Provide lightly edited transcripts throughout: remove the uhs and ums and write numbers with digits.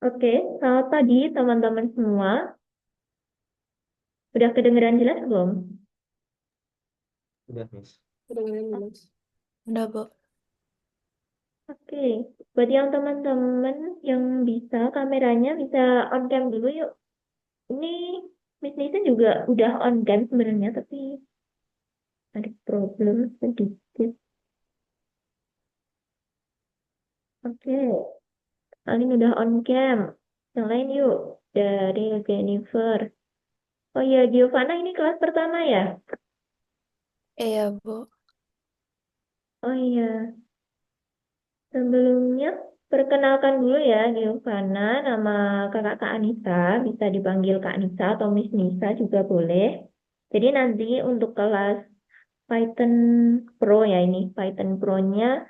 Oke, selamat pagi teman-teman semua. Udah kedengeran jelas belum? Udah, Miss. Kedengeran jelas. Udah, Bu. Oke, buat yang teman-teman yang bisa kameranya bisa on cam dulu yuk. Ini Miss Nisa juga udah on cam sebenarnya, tapi ada problem sedikit. Oke, kalian udah on cam. Yang lain yuk, dari Jennifer. Oh iya, Giovanna ini kelas pertama ya? Iya, Bu. Oh iya, sebelumnya, perkenalkan dulu ya, Giovanna, nama kakak Kak Anissa, bisa dipanggil Kak Anissa atau Miss Nisa juga boleh. Jadi nanti untuk kelas Python Pro ya ini, Python Pro-nya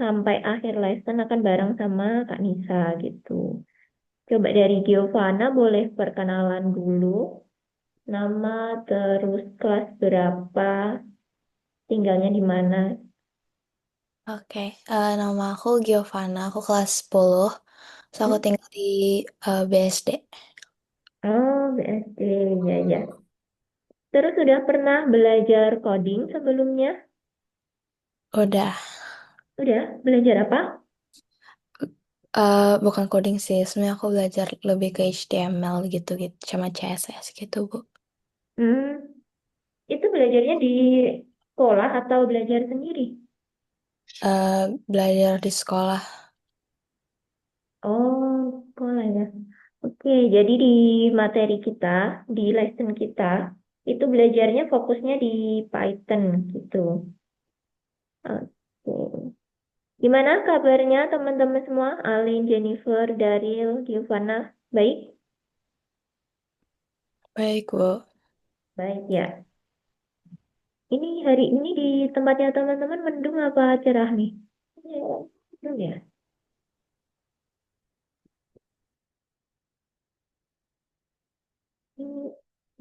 sampai akhir lesson akan bareng sama Kak Nisa gitu. Coba dari Giovanna boleh perkenalan dulu, nama, terus kelas berapa, tinggalnya di mana. Oke, nama aku Giovanna, aku kelas 10. So, aku Hmm? tinggal di BSD. Oh, BSD, ya ya. Terus sudah pernah belajar coding sebelumnya? Udah. Udah, belajar apa? Bukan coding sih, sebenarnya aku belajar lebih ke HTML gitu-gitu, sama CSS gitu, Bu. Hmm, itu belajarnya di sekolah atau belajar sendiri? Belajar di sekolah. Oh, sekolah ya. Oke, jadi di materi kita, di lesson kita, itu belajarnya fokusnya di Python gitu. Oke. Gimana kabarnya teman-teman semua? Alin, Jennifer, Daryl, Giovanna. Baik? Baik, Bu. Baik ya. Ini hari ini di tempatnya teman-teman mendung apa cerah nih? Ya, mendung ya.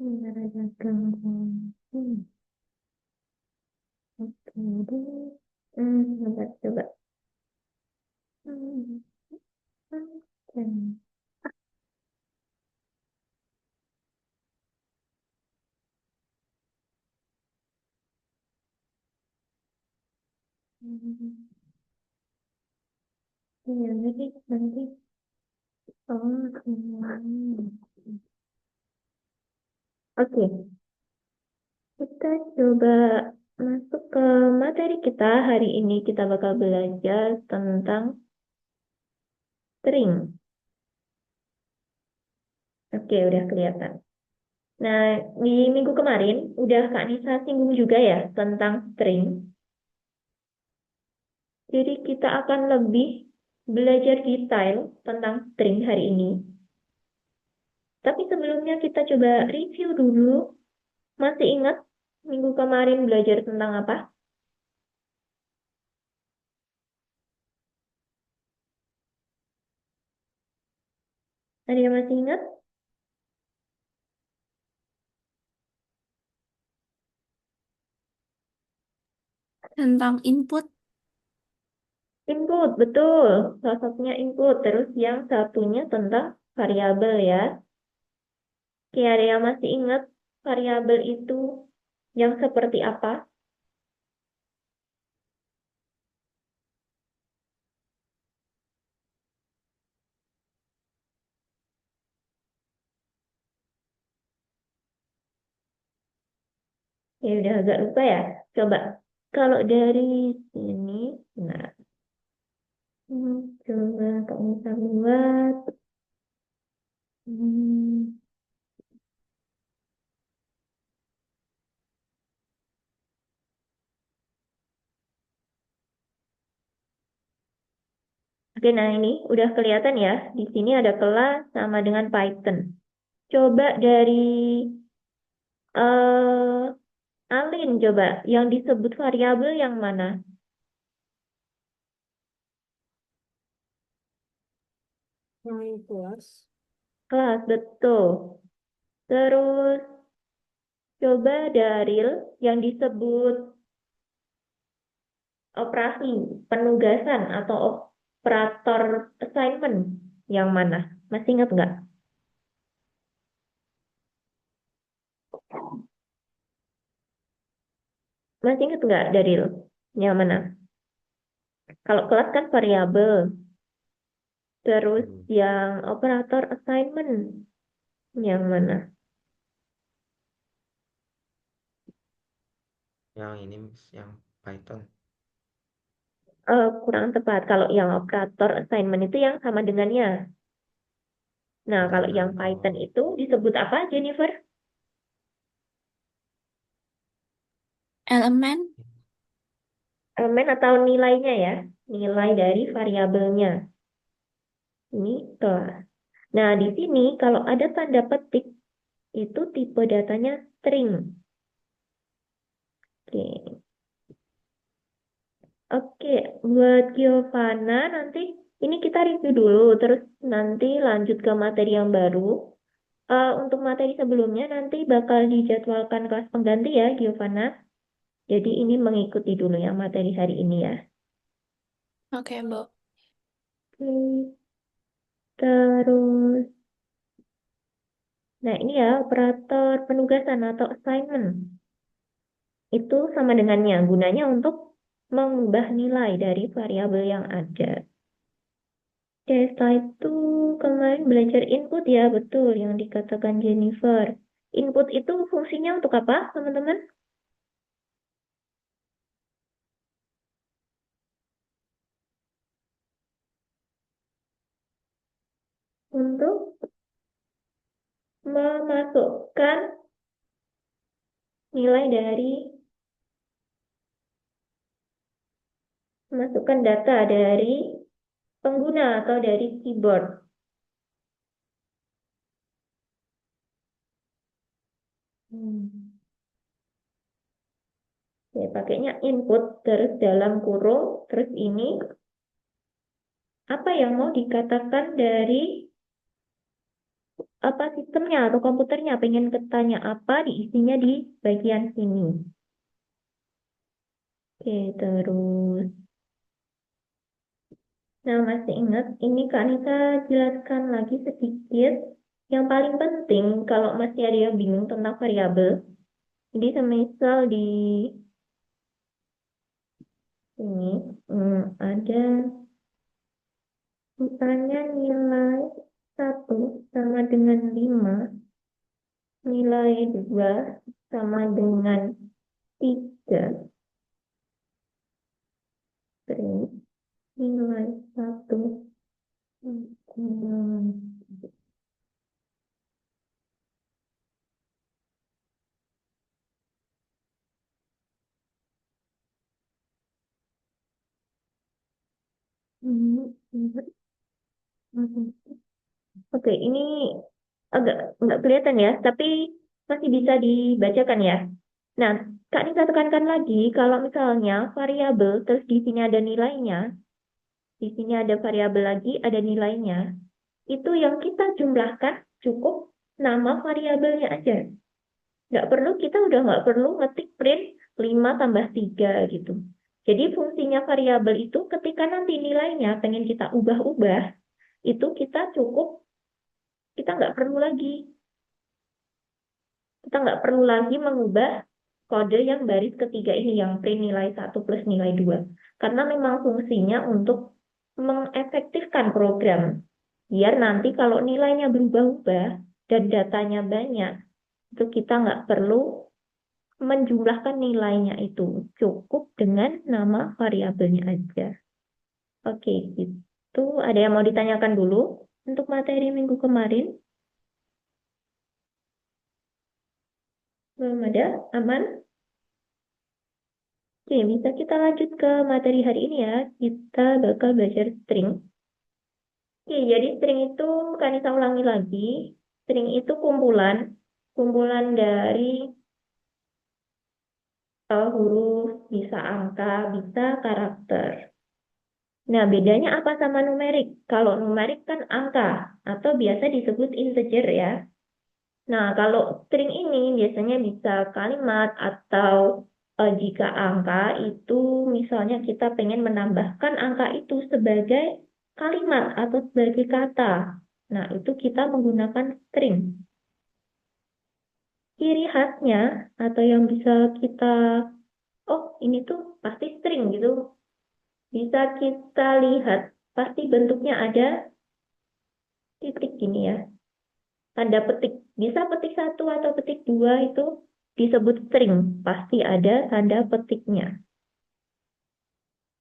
Ini ada gangguan. Oke deh. Coba coba. Hmm, oke. Hmm, iya, nanti. Oh, oke, kita coba masuk ke materi kita. Hari ini kita bakal belajar tentang string. Oke, udah kelihatan. Nah, di minggu kemarin udah Kak Nisa singgung juga ya tentang string. Jadi kita akan lebih belajar detail tentang string hari ini. Tapi sebelumnya kita coba review dulu. Masih ingat minggu kemarin belajar tentang apa? Ada yang masih ingat? Tentang input. Input, betul. Salah satunya input. Terus yang satunya tentang variabel ya. Oke, ada yang masih ingat variabel itu yang seperti apa? Ya udah agak lupa ya. Coba kalau dari sini, nah, coba kamu bisa buat. Hmm, Oke, nah ini udah kelihatan ya. Di sini ada kelas sama dengan Python. Coba dari eh Alin, coba yang disebut variabel yang mana? Yang kelas. Kelas, betul. Terus coba Daril yang disebut operasi penugasan atau operator assignment. Yang mana? Masih ingat nggak? Masih ingat nggak, Daril? Yang mana? Kalau kelas kan variabel. Terus Hmm. yang operator assignment. Yang mana? Yang ini yang Python. Kurang tepat. Kalau yang operator assignment itu yang sama dengannya. Nah, kalau yang Python Oh, itu disebut apa, Jennifer? Elemen? Elemen atau nilainya ya? Nilai dari variabelnya. Ini kelas. Nah, di sini kalau ada tanda petik, itu tipe datanya string. Oke. Oke, buat Giovanna nanti ini kita review dulu, terus nanti lanjut ke materi yang baru. Untuk materi sebelumnya nanti bakal dijadwalkan kelas pengganti ya, Giovanna. Jadi ini mengikuti dulu yang materi hari ini ya. Oke, Bu. Oke, terus, nah ini ya operator penugasan atau assignment. Itu sama dengannya, gunanya untuk mengubah nilai dari variabel yang ada. Oke, setelah itu kemarin belajar input ya, betul yang dikatakan Jennifer. Input itu fungsinya untuk apa, teman-teman? Untuk memasukkan nilai dari, memasukkan data dari pengguna atau dari keyboard. Hmm. Ya, pakainya input, terus dalam kurung, terus ini apa yang mau dikatakan dari apa sistemnya atau komputernya, pengen ketanya apa, diisinya di bagian sini. Oke, terus. Nah, masih ingat, ini Kak Nisa jelaskan lagi sedikit. Yang paling penting, kalau masih ada yang bingung tentang variabel, jadi semisal di sini ada misalnya nilai 1 sama dengan 5, nilai 2 sama dengan 3, terus nilai 1 hmm, hmm, hmm. Oke, ini agak nggak kelihatan ya, tapi masih bisa dibacakan ya. Nah, Kak Nisa tekankan lagi, kalau misalnya variabel, terus di sini ada nilainya, di sini ada variabel lagi, ada nilainya, itu yang kita jumlahkan cukup nama variabelnya aja. Nggak perlu, kita udah nggak perlu ngetik print 5 tambah 3 gitu. Jadi fungsinya variabel itu ketika nanti nilainya pengen kita ubah-ubah, itu kita cukup, kita nggak perlu lagi mengubah kode yang baris ketiga ini, yang print nilai 1 plus nilai 2. Karena memang fungsinya untuk mengefektifkan program. Biar nanti kalau nilainya berubah-ubah dan datanya banyak, itu kita nggak perlu menjumlahkan nilainya itu. Cukup dengan nama variabelnya aja. Oke, gitu. Ada yang mau ditanyakan dulu untuk materi minggu kemarin? Belum ada? Aman? Oke, bisa kita lanjut ke materi hari ini ya. Kita bakal belajar string. Oke, jadi string itu kan kita ulangi lagi. String itu kumpulan, kumpulan dari huruf, bisa angka, bisa karakter. Nah, bedanya apa sama numerik? Kalau numerik kan angka atau biasa disebut integer ya. Nah, kalau string ini biasanya bisa kalimat atau jika angka itu misalnya kita pengen menambahkan angka itu sebagai kalimat atau sebagai kata. Nah, itu kita menggunakan string. Ciri khasnya atau yang bisa kita, oh ini tuh pasti string gitu, bisa kita lihat, pasti bentuknya ada titik gini ya, tanda petik. Bisa petik satu atau petik dua itu disebut string, pasti ada tanda petiknya.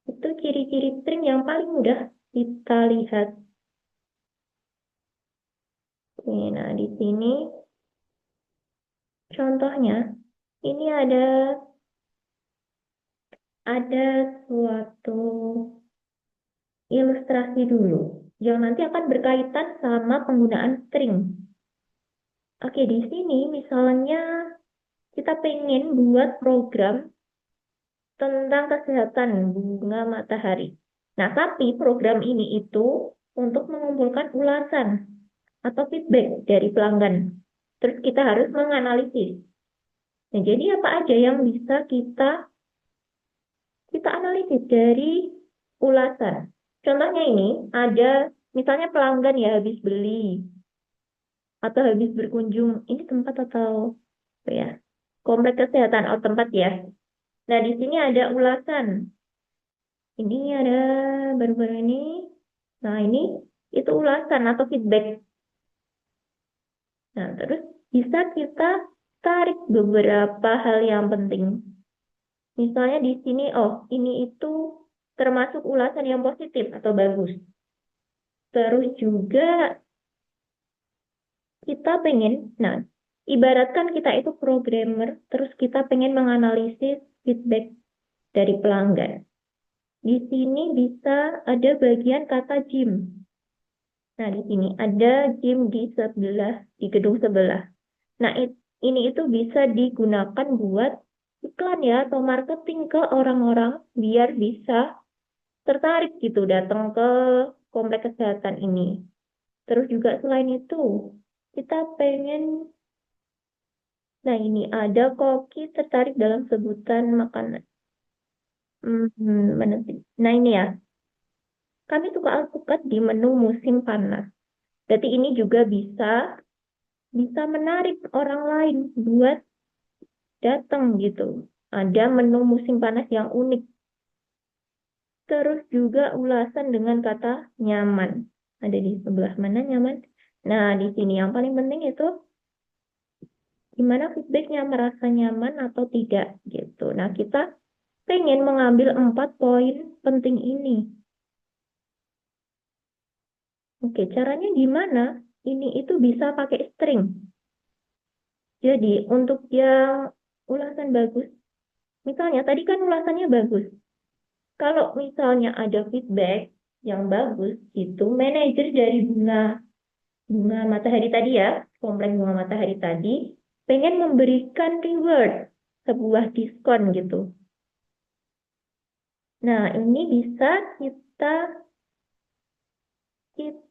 Itu ciri-ciri string yang paling mudah kita lihat. Nah, di sini contohnya, ini ada suatu ilustrasi dulu yang nanti akan berkaitan sama penggunaan string. Oke, di sini misalnya kita pengen buat program tentang kesehatan bunga matahari. Nah, tapi program ini itu untuk mengumpulkan ulasan atau feedback dari pelanggan. Terus kita harus menganalisis. Nah, jadi apa aja yang bisa kita analisis dari ulasan. Contohnya ini ada misalnya pelanggan ya habis beli atau habis berkunjung. Ini tempat atau apa ya? Komplek kesehatan atau tempat ya. Nah, di sini ada ulasan. Ini ada baru-baru ini. Nah, ini itu ulasan atau feedback. Nah, terus bisa kita tarik beberapa hal yang penting. Misalnya di sini, oh, ini itu termasuk ulasan yang positif atau bagus. Terus juga kita pengen, nah, ibaratkan kita itu programmer, terus kita pengen menganalisis feedback dari pelanggan. Di sini bisa ada bagian kata gym. Nah, di sini ada gym di sebelah, di gedung sebelah. Nah, ini itu bisa digunakan buat iklan ya, atau marketing ke orang-orang biar bisa tertarik gitu datang ke komplek kesehatan ini. Terus juga selain itu, kita pengen, nah ini ada koki tertarik dalam sebutan makanan. Nah ini ya, kami suka alpukat di menu musim panas. Berarti ini juga bisa menarik orang lain buat datang gitu. Ada menu musim panas yang unik. Terus juga ulasan dengan kata nyaman. Ada di sebelah mana nyaman? Nah, di sini yang paling penting itu gimana feedbacknya, merasa nyaman atau tidak gitu. Nah, kita pengen mengambil 4 poin penting ini. Oke, caranya gimana? Ini itu bisa pakai string. Jadi, untuk yang ulasan bagus, misalnya tadi kan ulasannya bagus. Kalau misalnya ada feedback yang bagus, itu manajer dari bunga matahari tadi ya, komplek bunga matahari tadi, pengen memberikan reward, sebuah diskon gitu. Nah, ini bisa kita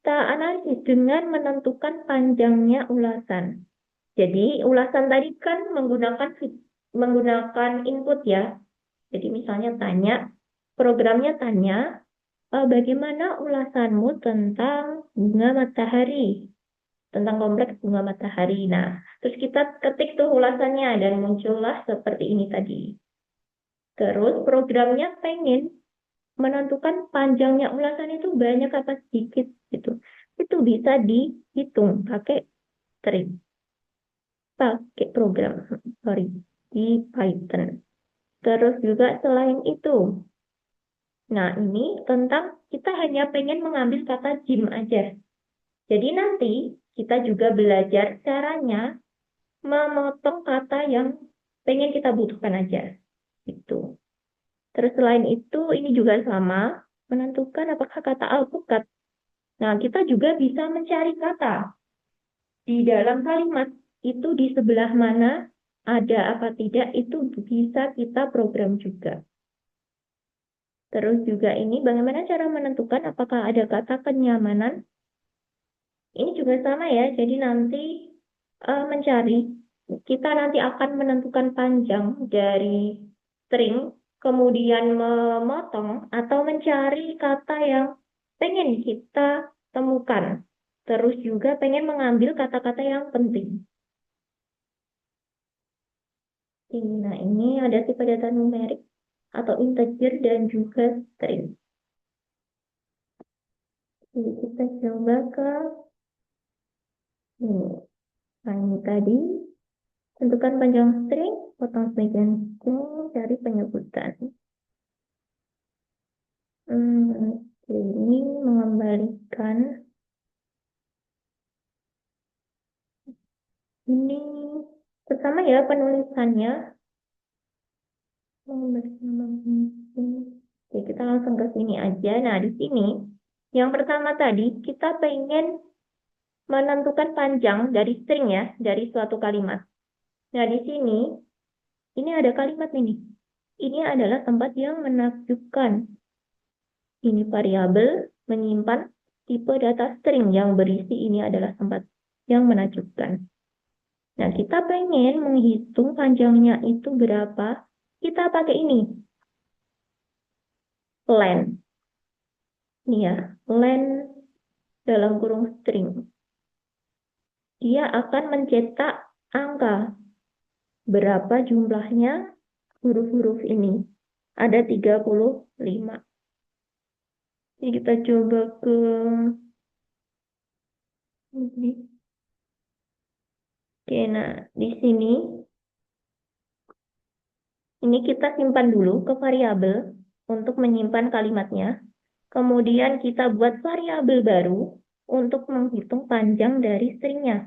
analisis dengan menentukan panjangnya ulasan. Jadi, ulasan tadi kan menggunakan input ya. Jadi, misalnya programnya tanya, bagaimana ulasanmu tentang bunga matahari? Tentang kompleks bunga matahari. Nah, terus kita ketik tuh ulasannya dan muncullah seperti ini tadi. Terus programnya pengen menentukan panjangnya ulasan itu banyak apa sedikit gitu. Itu bisa dihitung pakai string, pakai program, sorry, di Python. Terus juga selain itu, nah ini tentang kita hanya pengen mengambil kata gym aja. Jadi nanti kita juga belajar caranya memotong kata yang pengen kita butuhkan aja. Gitu. Terus selain itu, ini juga sama, menentukan apakah kata alpukat. Nah, kita juga bisa mencari kata di dalam kalimat itu di sebelah mana ada apa tidak, itu bisa kita program juga. Terus juga ini bagaimana cara menentukan apakah ada kata kenyamanan. Ini juga sama ya, jadi nanti mencari, kita nanti akan menentukan panjang dari string, kemudian memotong atau mencari kata yang pengen kita temukan. Terus juga pengen mengambil kata-kata yang penting. Nah, ini ada tipe data numerik atau integer dan juga string. Jadi kita coba ke ini tadi. Tentukan panjang string, potong sebagian string, cari penyebutan. Ini mengembalikan ini pertama ya penulisannya. Oke, kita langsung ke sini aja. Nah, di sini yang pertama tadi kita pengen menentukan panjang dari string ya, dari suatu kalimat. Nah, di sini ini ada kalimat ini. Ini adalah tempat yang menakjubkan. Ini variabel menyimpan tipe data string yang berisi ini adalah tempat yang menakjubkan. Nah, kita pengen menghitung panjangnya itu berapa. Kita pakai ini. Len. Ini ya, len dalam kurung string. Dia akan mencetak angka. Berapa jumlahnya huruf-huruf ini? Ada 35. Jadi kita coba ke ini. Oke, nah di sini ini kita simpan dulu ke variabel untuk menyimpan kalimatnya. Kemudian kita buat variabel baru untuk menghitung panjang dari stringnya.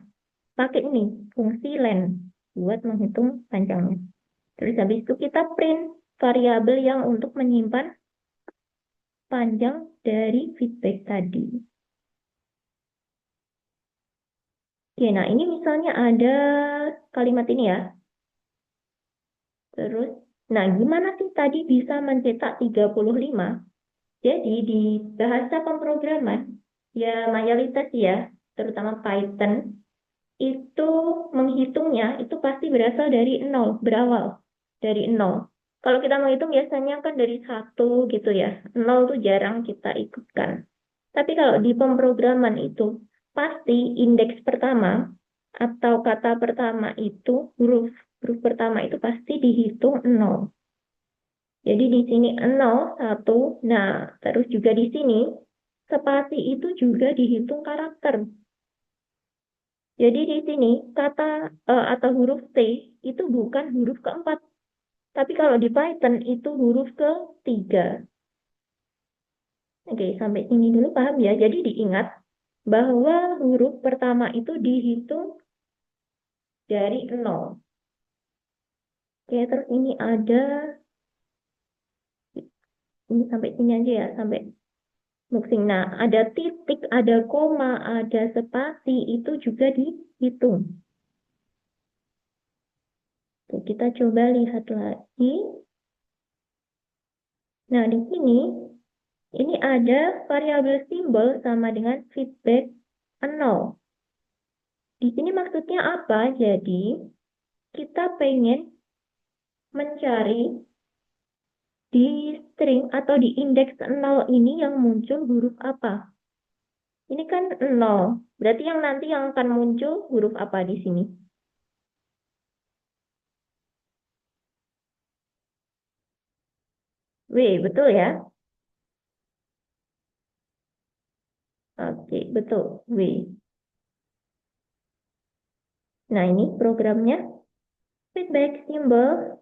Pakai ini, fungsi len, buat menghitung panjangnya. Terus habis itu kita print variabel yang untuk menyimpan panjang dari feedback tadi. Oke, nah ini misalnya ada kalimat ini ya. Terus, nah gimana sih tadi bisa mencetak 35? Jadi di bahasa pemrograman, ya mayoritas ya, terutama Python, itu menghitungnya itu pasti berasal dari 0, berawal dari 0. Kalau kita menghitung biasanya kan dari 1 gitu ya, 0 tuh jarang kita ikutkan. Tapi kalau di pemrograman itu, pasti indeks pertama atau kata pertama itu, huruf pertama itu pasti dihitung 0. Jadi di sini 0, 1, nah terus juga di sini, spasi itu juga dihitung karakter. Jadi di sini kata atau huruf T itu bukan huruf keempat. Tapi kalau di Python itu huruf ketiga. Oke, sampai sini dulu paham ya. Jadi diingat bahwa huruf pertama itu dihitung dari 0. Oke, terus ini ada, ini sampai sini aja ya, sampai mixing. Nah, ada titik, ada koma, ada spasi, itu juga dihitung. Oke, kita coba lihat lagi. Nah, di sini, ini ada variabel simbol sama dengan feedback 0. Di sini maksudnya apa? Jadi, kita pengen mencari di string atau di indeks 0 ini yang muncul huruf apa? Ini kan 0. Berarti yang nanti yang akan muncul huruf apa di sini? W, betul ya? Oke, betul. W. Nah, ini programnya feedback symbol.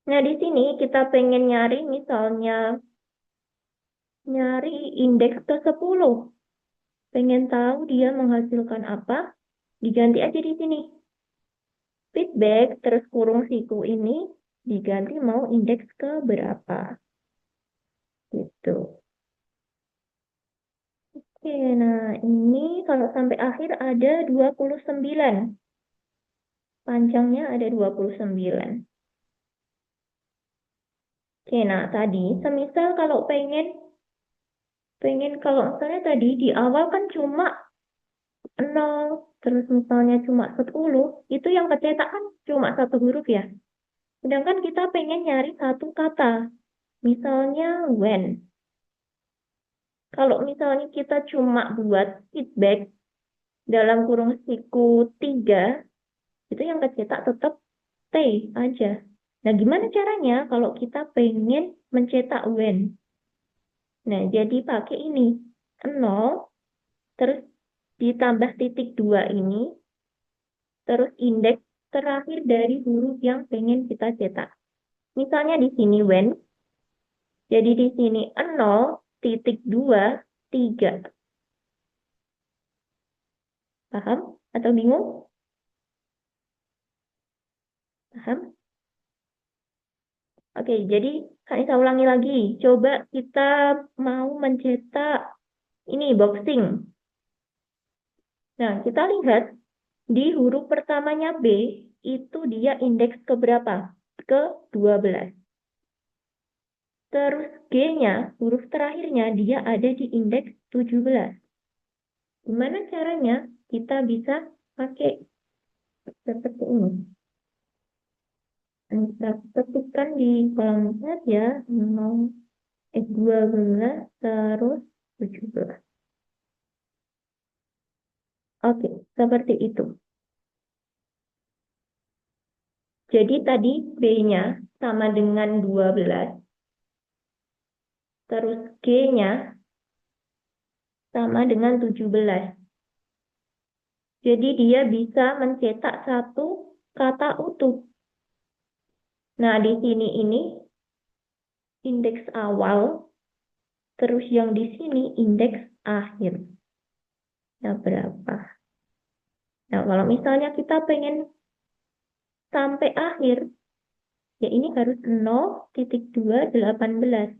Nah, di sini kita pengen nyari misalnya nyari indeks ke-10. Pengen tahu dia menghasilkan apa? Diganti aja di sini. Feedback terus kurung siku ini diganti mau indeks ke berapa. Gitu. Oke, nah ini kalau sampai akhir ada 29. Panjangnya ada 29. Oke, nah tadi semisal kalau pengen kalau misalnya tadi di awal kan cuma 0, terus misalnya cuma 10, itu yang kecetak kan cuma satu huruf ya. Sedangkan kita pengen nyari satu kata. Misalnya when. Kalau misalnya kita cuma buat feedback dalam kurung siku 3, itu yang kecetak tetap T aja. Nah, gimana caranya kalau kita pengen mencetak when? Nah, jadi pakai ini. 0, terus ditambah titik 2 ini, terus indeks terakhir dari huruf yang pengen kita cetak. Misalnya di sini when, jadi di sini 0,2,3. Paham? Atau bingung? Paham? Oke, jadi Kak Nisa ulangi lagi. Coba kita mau mencetak ini boxing. Nah, kita lihat di huruf pertamanya B, itu dia indeks ke berapa? Ke 12. Terus G-nya, huruf terakhirnya, dia ada di indeks 17. Gimana caranya kita bisa pakai seperti ini? Kita ketikkan di kolom chat ya, 12 terus 17. Oke, seperti itu. Jadi tadi B-nya sama dengan 12, terus G-nya sama dengan 17. Jadi dia bisa mencetak satu kata utuh. Nah, di sini ini indeks awal, terus yang di sini indeks akhir. Nah, berapa? Nah, kalau misalnya kita pengen sampai akhir, ya ini harus 0,218.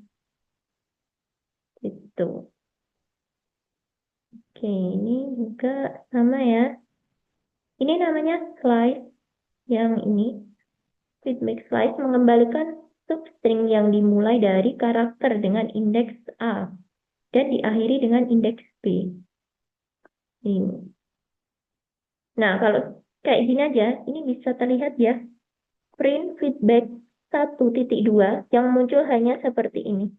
Gitu. Oke, ini juga sama ya. Ini namanya slice. Yang ini, feedback slice mengembalikan substring yang dimulai dari karakter dengan indeks A dan diakhiri dengan indeks B. Ini. Nah, kalau kayak gini aja, ini bisa terlihat ya. Print feedback 1.2 yang muncul hanya seperti ini.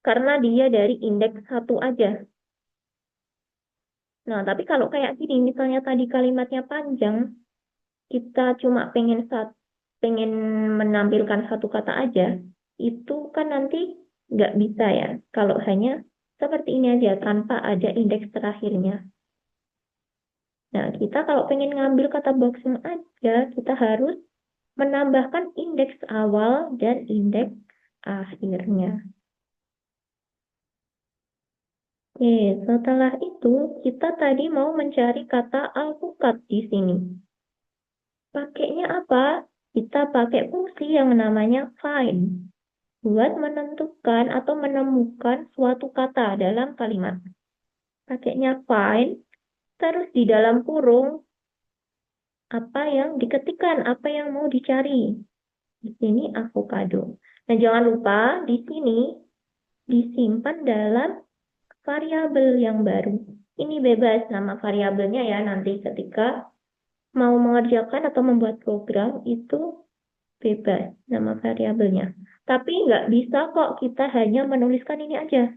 Karena dia dari indeks 1 aja. Nah, tapi kalau kayak gini, misalnya tadi kalimatnya panjang, kita cuma pengen menampilkan satu kata aja, itu kan nanti nggak bisa ya. Kalau hanya seperti ini aja, tanpa ada indeks terakhirnya. Nah, kita kalau pengen ngambil kata boxing aja, kita harus menambahkan indeks awal dan indeks akhirnya. Oke, setelah itu kita tadi mau mencari kata alpukat di sini. Pakainya apa? Kita pakai fungsi yang namanya find buat menentukan atau menemukan suatu kata dalam kalimat. Pakainya find, terus di dalam kurung apa yang diketikkan, apa yang mau dicari. Di sini avocado. Nah, jangan lupa di sini disimpan dalam variabel yang baru. Ini bebas nama variabelnya ya, nanti ketika mau mengerjakan atau membuat program itu bebas nama variabelnya. Tapi nggak bisa kok kita hanya menuliskan ini aja.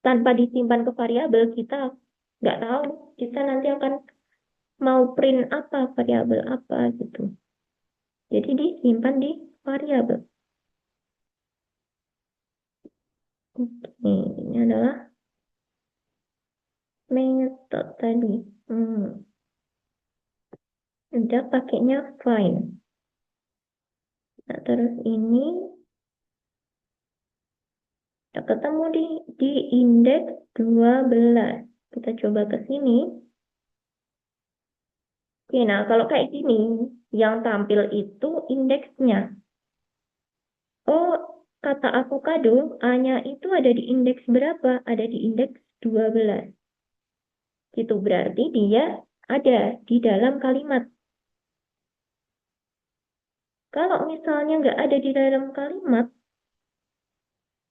Tanpa disimpan ke variabel, kita nggak tahu kita nanti akan mau print apa, variabel apa gitu. Jadi disimpan di variabel. Oke, ini adalah metode tadi. Udah pakainya find. Nah, terus ini ketemu di indeks 12. Kita coba ke sini. Oke, nah kalau kayak gini, yang tampil itu indeksnya. Oh, kata avocado, A-nya itu ada di indeks berapa? Ada di indeks 12. Itu berarti dia ada di dalam kalimat. Kalau misalnya nggak ada di dalam kalimat,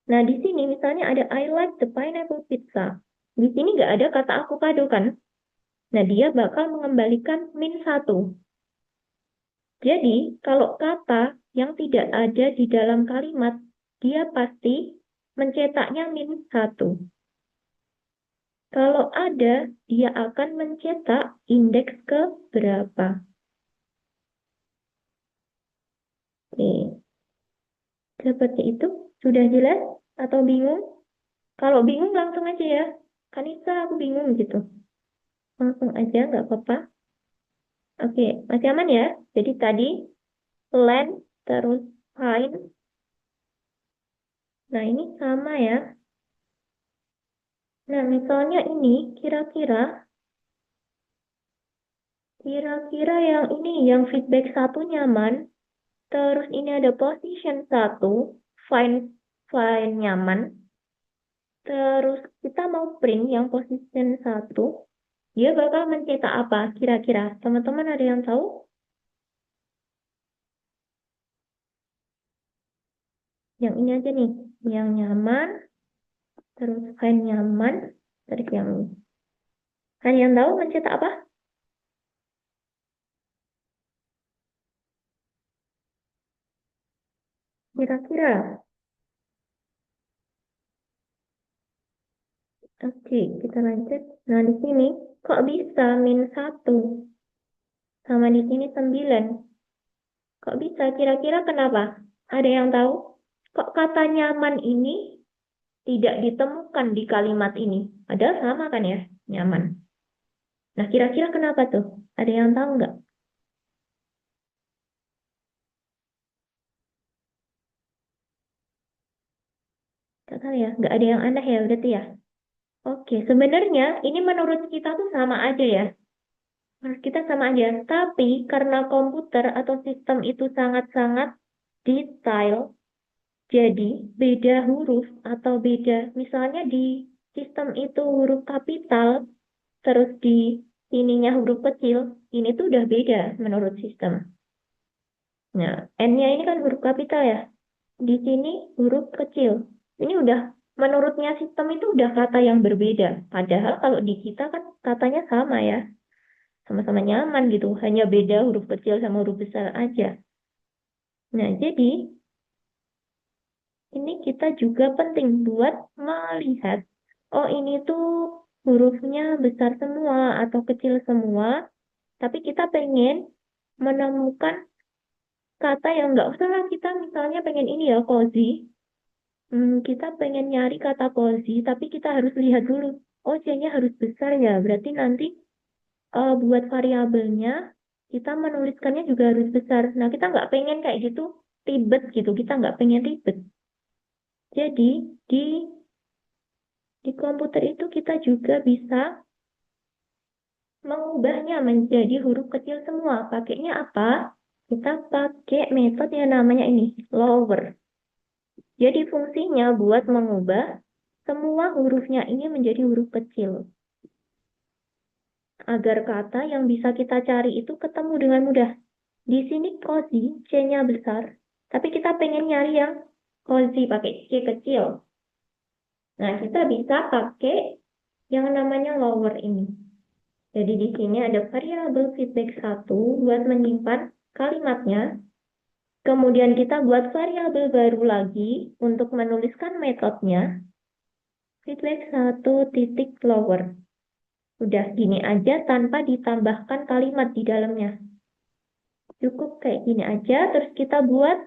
nah di sini misalnya ada I like the pineapple pizza. Di sini nggak ada kata avocado kan? Nah, dia bakal mengembalikan -1. Jadi, kalau kata yang tidak ada di dalam kalimat, dia pasti mencetaknya -1. Kalau ada, dia akan mencetak indeks ke berapa. Oke. Seperti itu. Sudah jelas atau bingung? Kalau bingung langsung aja ya. Kanisa, aku bingung gitu. Langsung aja, nggak apa-apa. Oke, masih aman ya? Jadi tadi len terus find. Nah, ini sama ya. Nah, misalnya ini kira-kira yang ini yang feedback 1 nyaman, terus ini ada position 1, find find nyaman. Terus kita mau print yang position 1, dia bakal mencetak apa kira-kira? Teman-teman ada yang tahu? Yang ini aja nih, yang nyaman, terus find nyaman, terus yang ini. Ada yang tahu mencetak apa? Kira-kira. Oke, kita lanjut. Nah, di sini kok bisa -1? Sama di sini 9. Kok bisa? Kira-kira kenapa? Ada yang tahu? Kok kata nyaman ini tidak ditemukan di kalimat ini? Padahal sama kan ya, nyaman. Nah, kira-kira kenapa tuh? Ada yang tahu nggak? Nggak tahu ya, nggak ada yang aneh ya berarti ya. Oke, sebenarnya ini menurut kita tuh sama aja ya. Menurut kita sama aja. Tapi karena komputer atau sistem itu sangat-sangat detail, jadi beda huruf atau beda. Misalnya di sistem itu huruf kapital, terus di sininya huruf kecil, ini tuh udah beda menurut sistem. Nah, N-nya ini kan huruf kapital ya. Di sini huruf kecil. Ini udah menurutnya sistem itu udah kata yang berbeda. Padahal kalau di kita kan katanya sama ya. Sama-sama nyaman gitu. Hanya beda huruf kecil sama huruf besar aja. Nah, jadi ini kita juga penting buat melihat. Oh, ini tuh hurufnya besar semua atau kecil semua. Tapi kita pengen menemukan kata yang nggak usah lah kita misalnya pengen ini ya, cozy. Kita pengen nyari kata cozy, tapi kita harus lihat dulu. Oh, C-nya harus besar ya. Berarti nanti buat variabelnya, kita menuliskannya juga harus besar. Nah, kita nggak pengen kayak gitu ribet gitu. Kita nggak pengen ribet. Jadi, di komputer itu kita juga bisa mengubahnya menjadi huruf kecil semua. Pakainya apa? Kita pakai metode yang namanya ini, lower. Jadi fungsinya buat mengubah semua hurufnya ini menjadi huruf kecil. Agar kata yang bisa kita cari itu ketemu dengan mudah. Di sini cozy, C-nya besar. Tapi kita pengen nyari yang cozy pakai C kecil. Nah, kita bisa pakai yang namanya lower ini. Jadi di sini ada variabel feedback 1 buat menyimpan kalimatnya. Kemudian kita buat variabel baru lagi untuk menuliskan metodenya. Feedback 1 titik lower. Udah gini aja tanpa ditambahkan kalimat di dalamnya. Cukup kayak gini aja, terus kita buat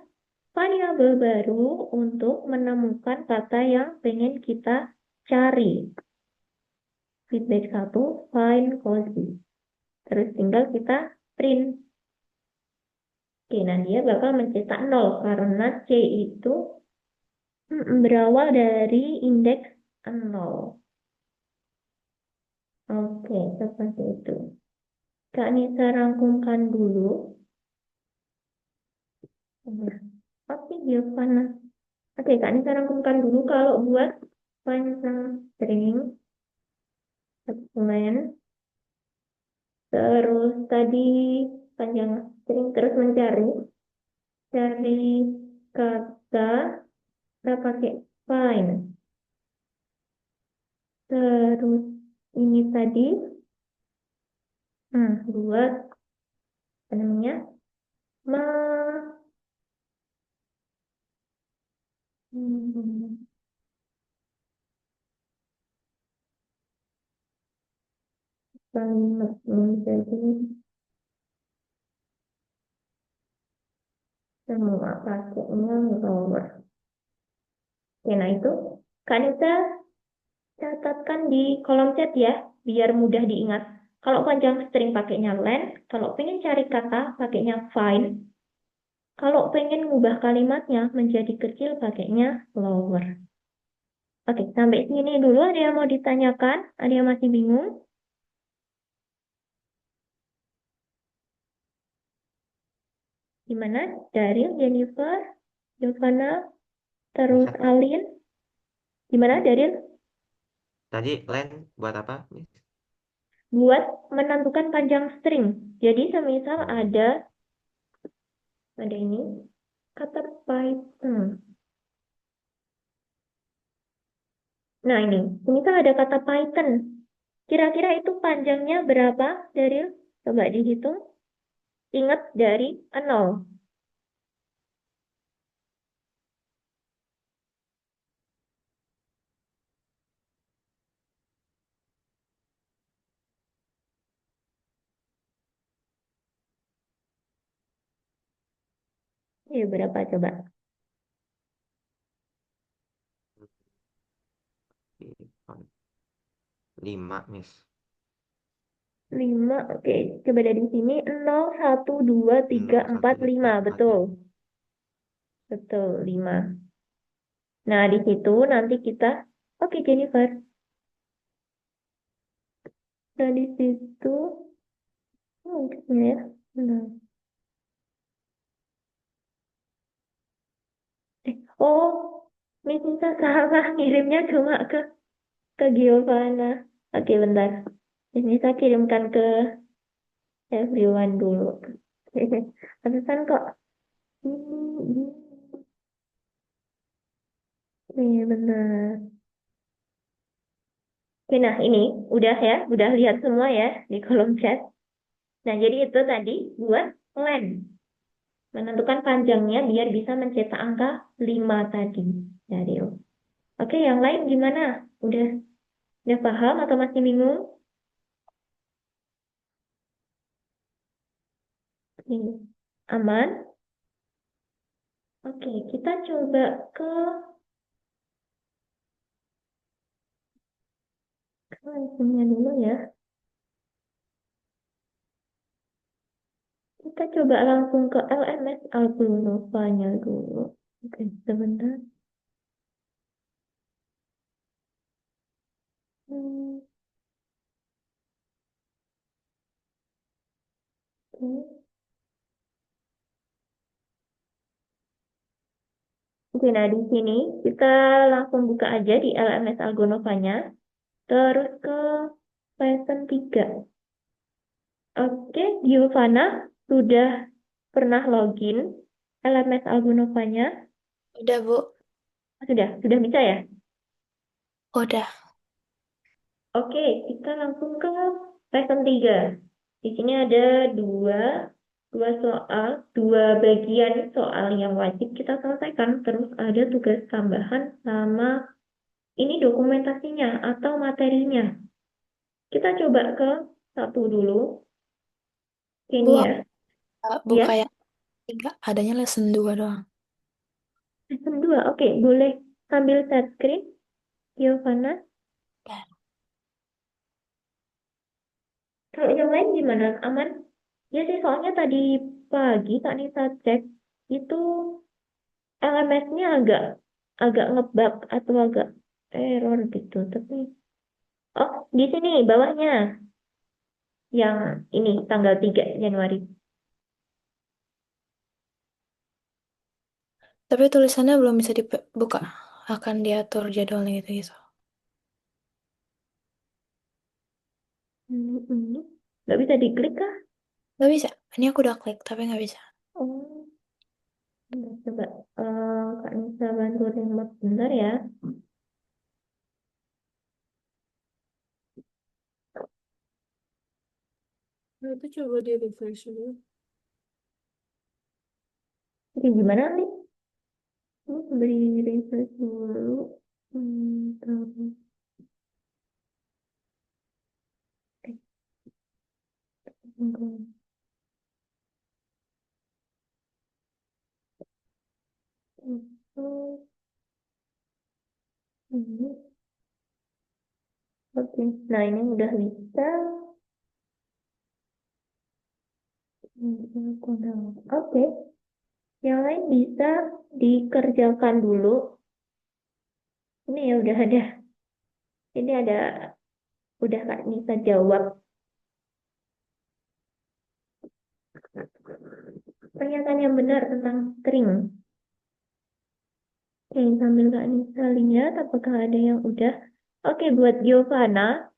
variabel baru untuk menemukan kata yang pengen kita cari. Feedback 1, find cozy. Terus tinggal kita print. Oke, nah dia bakal mencetak 0 karena C itu berawal dari indeks 0. Oke, seperti itu. Kak Nisa rangkumkan dulu. Oke, Giovanna. Oke, Kak Nisa rangkumkan dulu kalau buat panjang string, segmen, terus tadi panjang string terus cari kata, kita pakai find. Terus ini tadi, buat apa namanya? Hmm, kalimat menjadi semua pakainya lower. Oke, nah itu Kak Nisa catatkan di kolom chat ya, biar mudah diingat. Kalau panjang string pakainya len, kalau pengen cari kata pakainya find, kalau pengen ngubah kalimatnya menjadi kecil pakainya lower. Oke, sampai sini dulu ada yang mau ditanyakan? Ada yang masih bingung? Gimana? Daryl, Jennifer, Giovanna, terus Bisa. Alin. Gimana Daryl? Tadi len buat apa, Miss? Buat menentukan panjang string. Jadi semisal Oh, ada ini kata Python. Nah ini, semisal ada kata Python. Kira-kira itu panjangnya berapa, Daryl? Coba dihitung. Ingat dari 0. Iya, berapa coba? Python. 5, Miss. 5, oke. Coba dari sini, 0, 1, 2, 3, 0, 1, 4, 5. 2, 3, 4, Betul. 5. Betul, 5. Nah, di situ nanti kita, oke Jennifer. Nah, di situ, mungkin ya. Nah. Oh, Miss Nisa salah ngirimnya cuma ke Giovanna. Oke, bentar. Miss Nisa kirimkan ke everyone dulu. Pantesan kok. Ini. Iya, benar. Oke, nah ini udah ya, udah lihat semua ya di kolom chat. Nah, jadi itu tadi buat len. Menentukan panjangnya biar bisa mencetak angka 5 tadi. Dari Oke, yang lain gimana? Udah paham atau masih bingung? Nih, aman? Oke, kita coba ke langsungnya dulu ya. Kita coba langsung ke LMS Algonovanya dulu. Oke, sebentar. Hmm, oke. Oke, nah di sini kita langsung buka aja di LMS Algonovanya. Terus ke Python 3. Oke, Giovanna sudah pernah login LMS Algonovanya. Udah, Bu. Sudah bisa ya? Udah. Oke, kita langsung ke Python 3. Di sini ada dua soal, dua bagian soal yang wajib kita selesaikan. Terus ada tugas tambahan sama ini dokumentasinya atau materinya. Kita coba ke satu dulu. Bu, Ini ya. buka Ya, yang 3. Adanya lesson 2 doang. lesson 2. Oke, boleh sambil share screen, Giovanna. Dan Kalau yang lain gimana? Aman? Ya sih, soalnya tadi pagi Kak Nisa cek, itu LMS-nya agak agak ngebug atau agak error gitu. Tapi, oh, di sini bawahnya, yang ini tanggal 3 Januari. tapi tulisannya belum bisa dibuka. Akan diatur jadwalnya gitu-gitu. Ini. Nggak bisa diklik kah? Nggak bisa. Ini aku udah klik, tapi nggak bisa. Oh, coba Kak Nisa bantu remote bentar ya. Nah, itu coba di refresh dulu. Oke, gimana nih? Beri refresh dulu. Terus, tunggu. Itu, ini. Oke, nah ini udah bisa. Oke, yang lain bisa dikerjakan dulu. Ini ya udah ada. Ini ada, udah Kak Nisa jawab. Pernyataan yang benar tentang string. Oke, sambil Kak Nisa lihat apakah ada yang udah. Oke, buat Giovanna,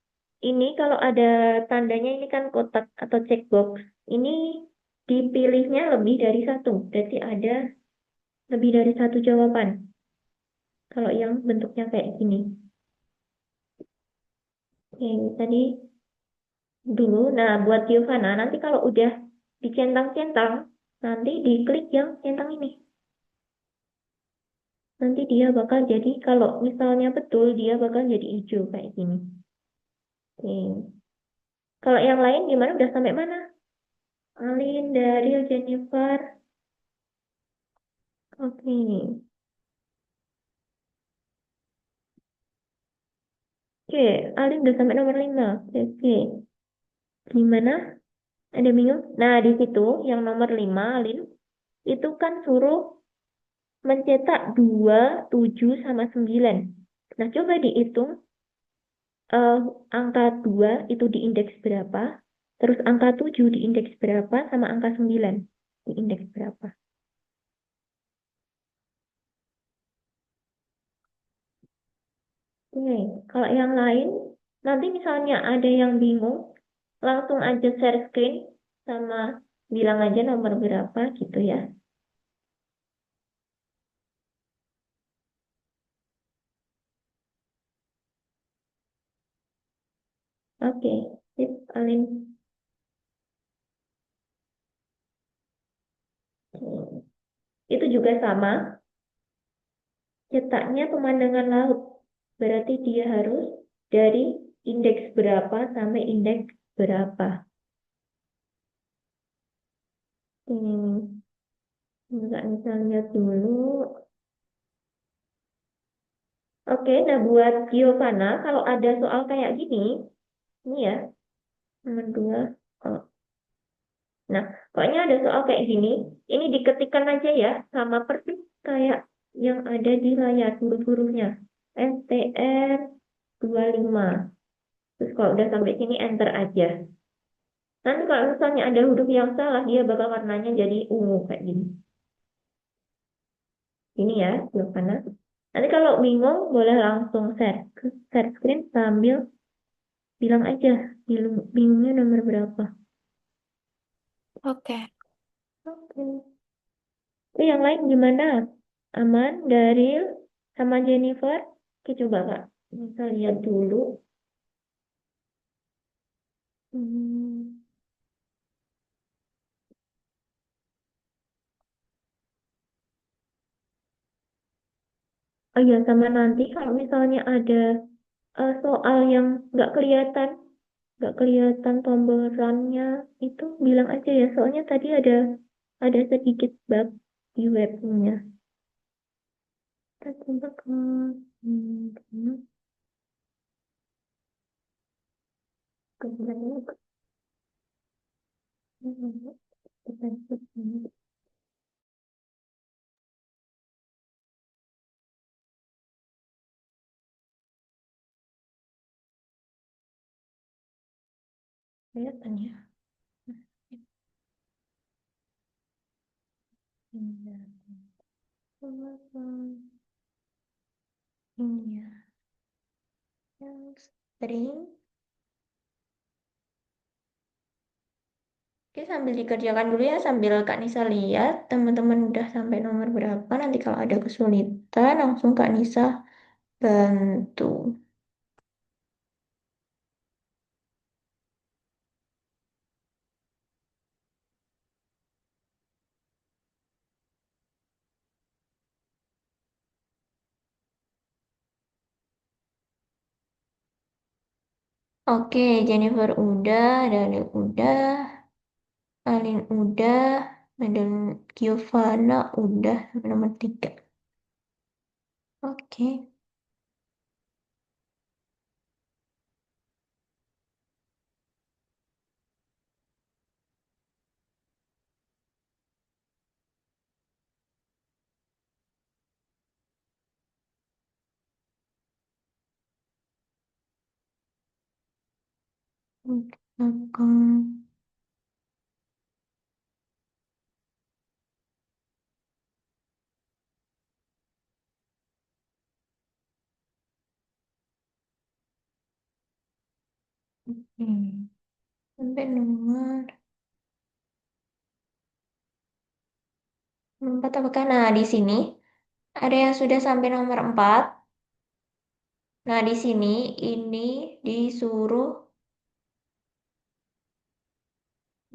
ini kalau ada tandanya ini kan kotak atau checkbox. Ini dipilihnya lebih dari satu. Berarti ada lebih dari satu jawaban. Kalau yang bentuknya kayak gini. Oke, tadi dulu. Nah, buat Giovanna, nanti kalau udah dicentang-centang, nanti diklik yang centang ini. Nanti dia bakal jadi, kalau misalnya betul, dia bakal jadi hijau kayak gini. Oke. Kalau yang lain gimana? Udah sampai mana? Alin, Daryl, Jennifer. Oke. Oke, Alin udah sampai nomor 5. Oke. Gimana? Ada bingung? Nah, di situ yang nomor 5, Alin, itu kan suruh mencetak 2, 7, sama 9. Nah, coba dihitung eh, angka 2 itu di indeks berapa, terus angka 7 di indeks berapa, sama angka 9 di indeks berapa. Oke, kalau yang lain, nanti misalnya ada yang bingung, langsung aja share screen sama bilang aja nomor berapa gitu ya. Oke, sip, Alin. Itu juga sama, cetaknya pemandangan laut. Berarti dia harus dari indeks berapa sampai indeks berapa. Hmm, nggak bisa lihat dulu. Oke, nah buat Giovanna, kalau ada soal kayak gini, ini ya, nomor 2. Oh, nah, pokoknya ada soal kayak gini, ini diketikkan aja ya, sama persis kayak yang ada di layar huruf-hurufnya. STR 25. Terus kalau udah sampai sini enter aja. Nanti kalau misalnya ada huruf yang salah, dia bakal warnanya jadi ungu kayak gini. Ini ya, Giovanna. Nanti kalau bingung, boleh langsung share screen sambil bilang aja, bingungnya nomor berapa. Oke. Oke. Oke, yang lain gimana? Aman, Daril, sama Jennifer? Oke, coba Kak. Kita lihat dulu. Hmm. Oh iya, sama nanti kalau misalnya ada soal yang nggak kelihatan tombol run-nya, itu bilang aja ya. Soalnya tadi ada sedikit bug di webnya. Kita coba ke kelihatan ya. Ini ya, yang string. Oke, sambil dikerjakan dulu ya, sambil Kak Nisa lihat teman-teman udah sampai nomor berapa. Nanti kalau ada kesulitan, langsung Kak Nisa bantu. Oke, Jennifer udah, Daniel udah, Alin udah, dan Giovanna udah, nomor 3. Oke, belakang. Sampai nomor 4 apakah? Nah, di sini ada yang sudah sampai nomor 4. Nah, di sini ini disuruh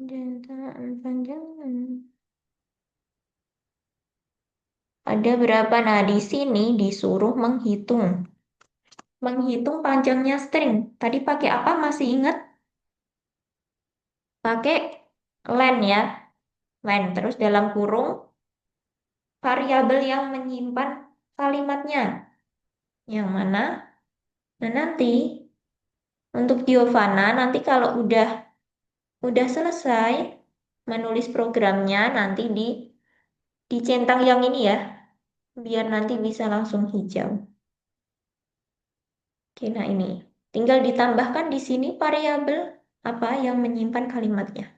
jangan panjangan. Ada berapa? Nah, di sini disuruh menghitung. Menghitung panjangnya string. Tadi pakai apa? Masih ingat? Pakai len ya. Len. Terus dalam kurung variabel yang menyimpan kalimatnya. Yang mana? Nah, nanti untuk Giovanna, nanti kalau udah selesai menulis programnya, nanti dicentang yang ini ya, biar nanti bisa langsung hijau. Oke, nah ini. Tinggal ditambahkan di sini variabel apa yang menyimpan kalimatnya.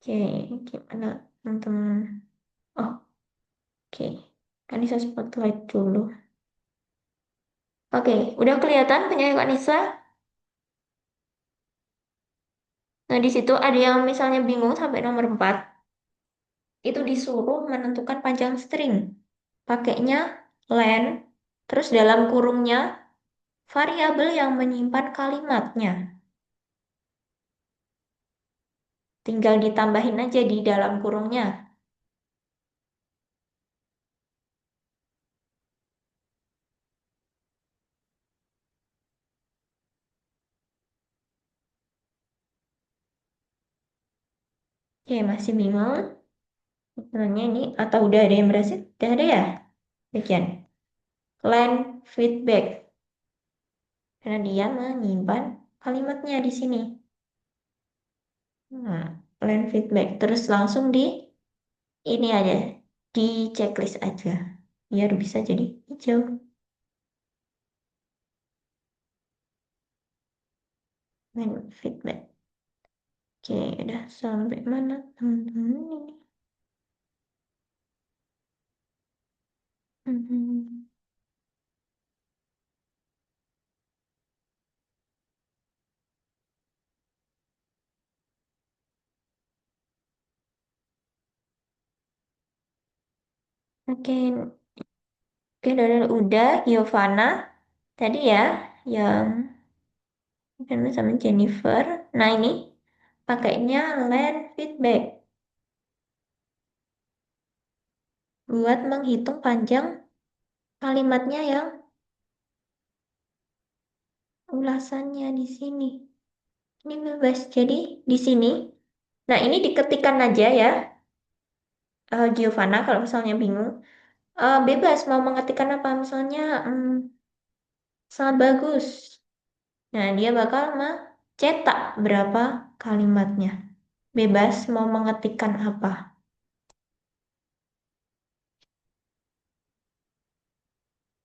Oke, gimana teman-teman? Oh, oke. Kanisa spotlight dulu. Oke, udah kelihatan penyanyi Kanisa? Nah, di situ ada yang misalnya bingung sampai nomor 4. Itu disuruh menentukan panjang string. Pakainya len, terus dalam kurungnya variabel yang menyimpan kalimatnya. Tinggal ditambahin aja di dalam kurungnya. Oke, masih bingung? Sebenarnya ini, atau udah ada yang berhasil? Udah ada ya? Bagian. Len feedback. Karena dia menyimpan kalimatnya di sini. Nah, len feedback. Terus langsung di ini aja. Di checklist aja. Biar bisa jadi hijau. Len feedback. Oke, udah sampai mana teman-teman ini? Mhm. Oke, oke udah Giovanna tadi ya yang sama Jennifer. Nah ini pakainya land feedback buat menghitung panjang kalimatnya yang ulasannya di sini. Ini bebas. Jadi di sini, nah ini diketikkan aja ya, Giovanna kalau misalnya bingung. Bebas mau mengetikkan apa misalnya sangat bagus. Nah, dia bakal mencetak berapa kalimatnya. Bebas mau mengetikkan apa.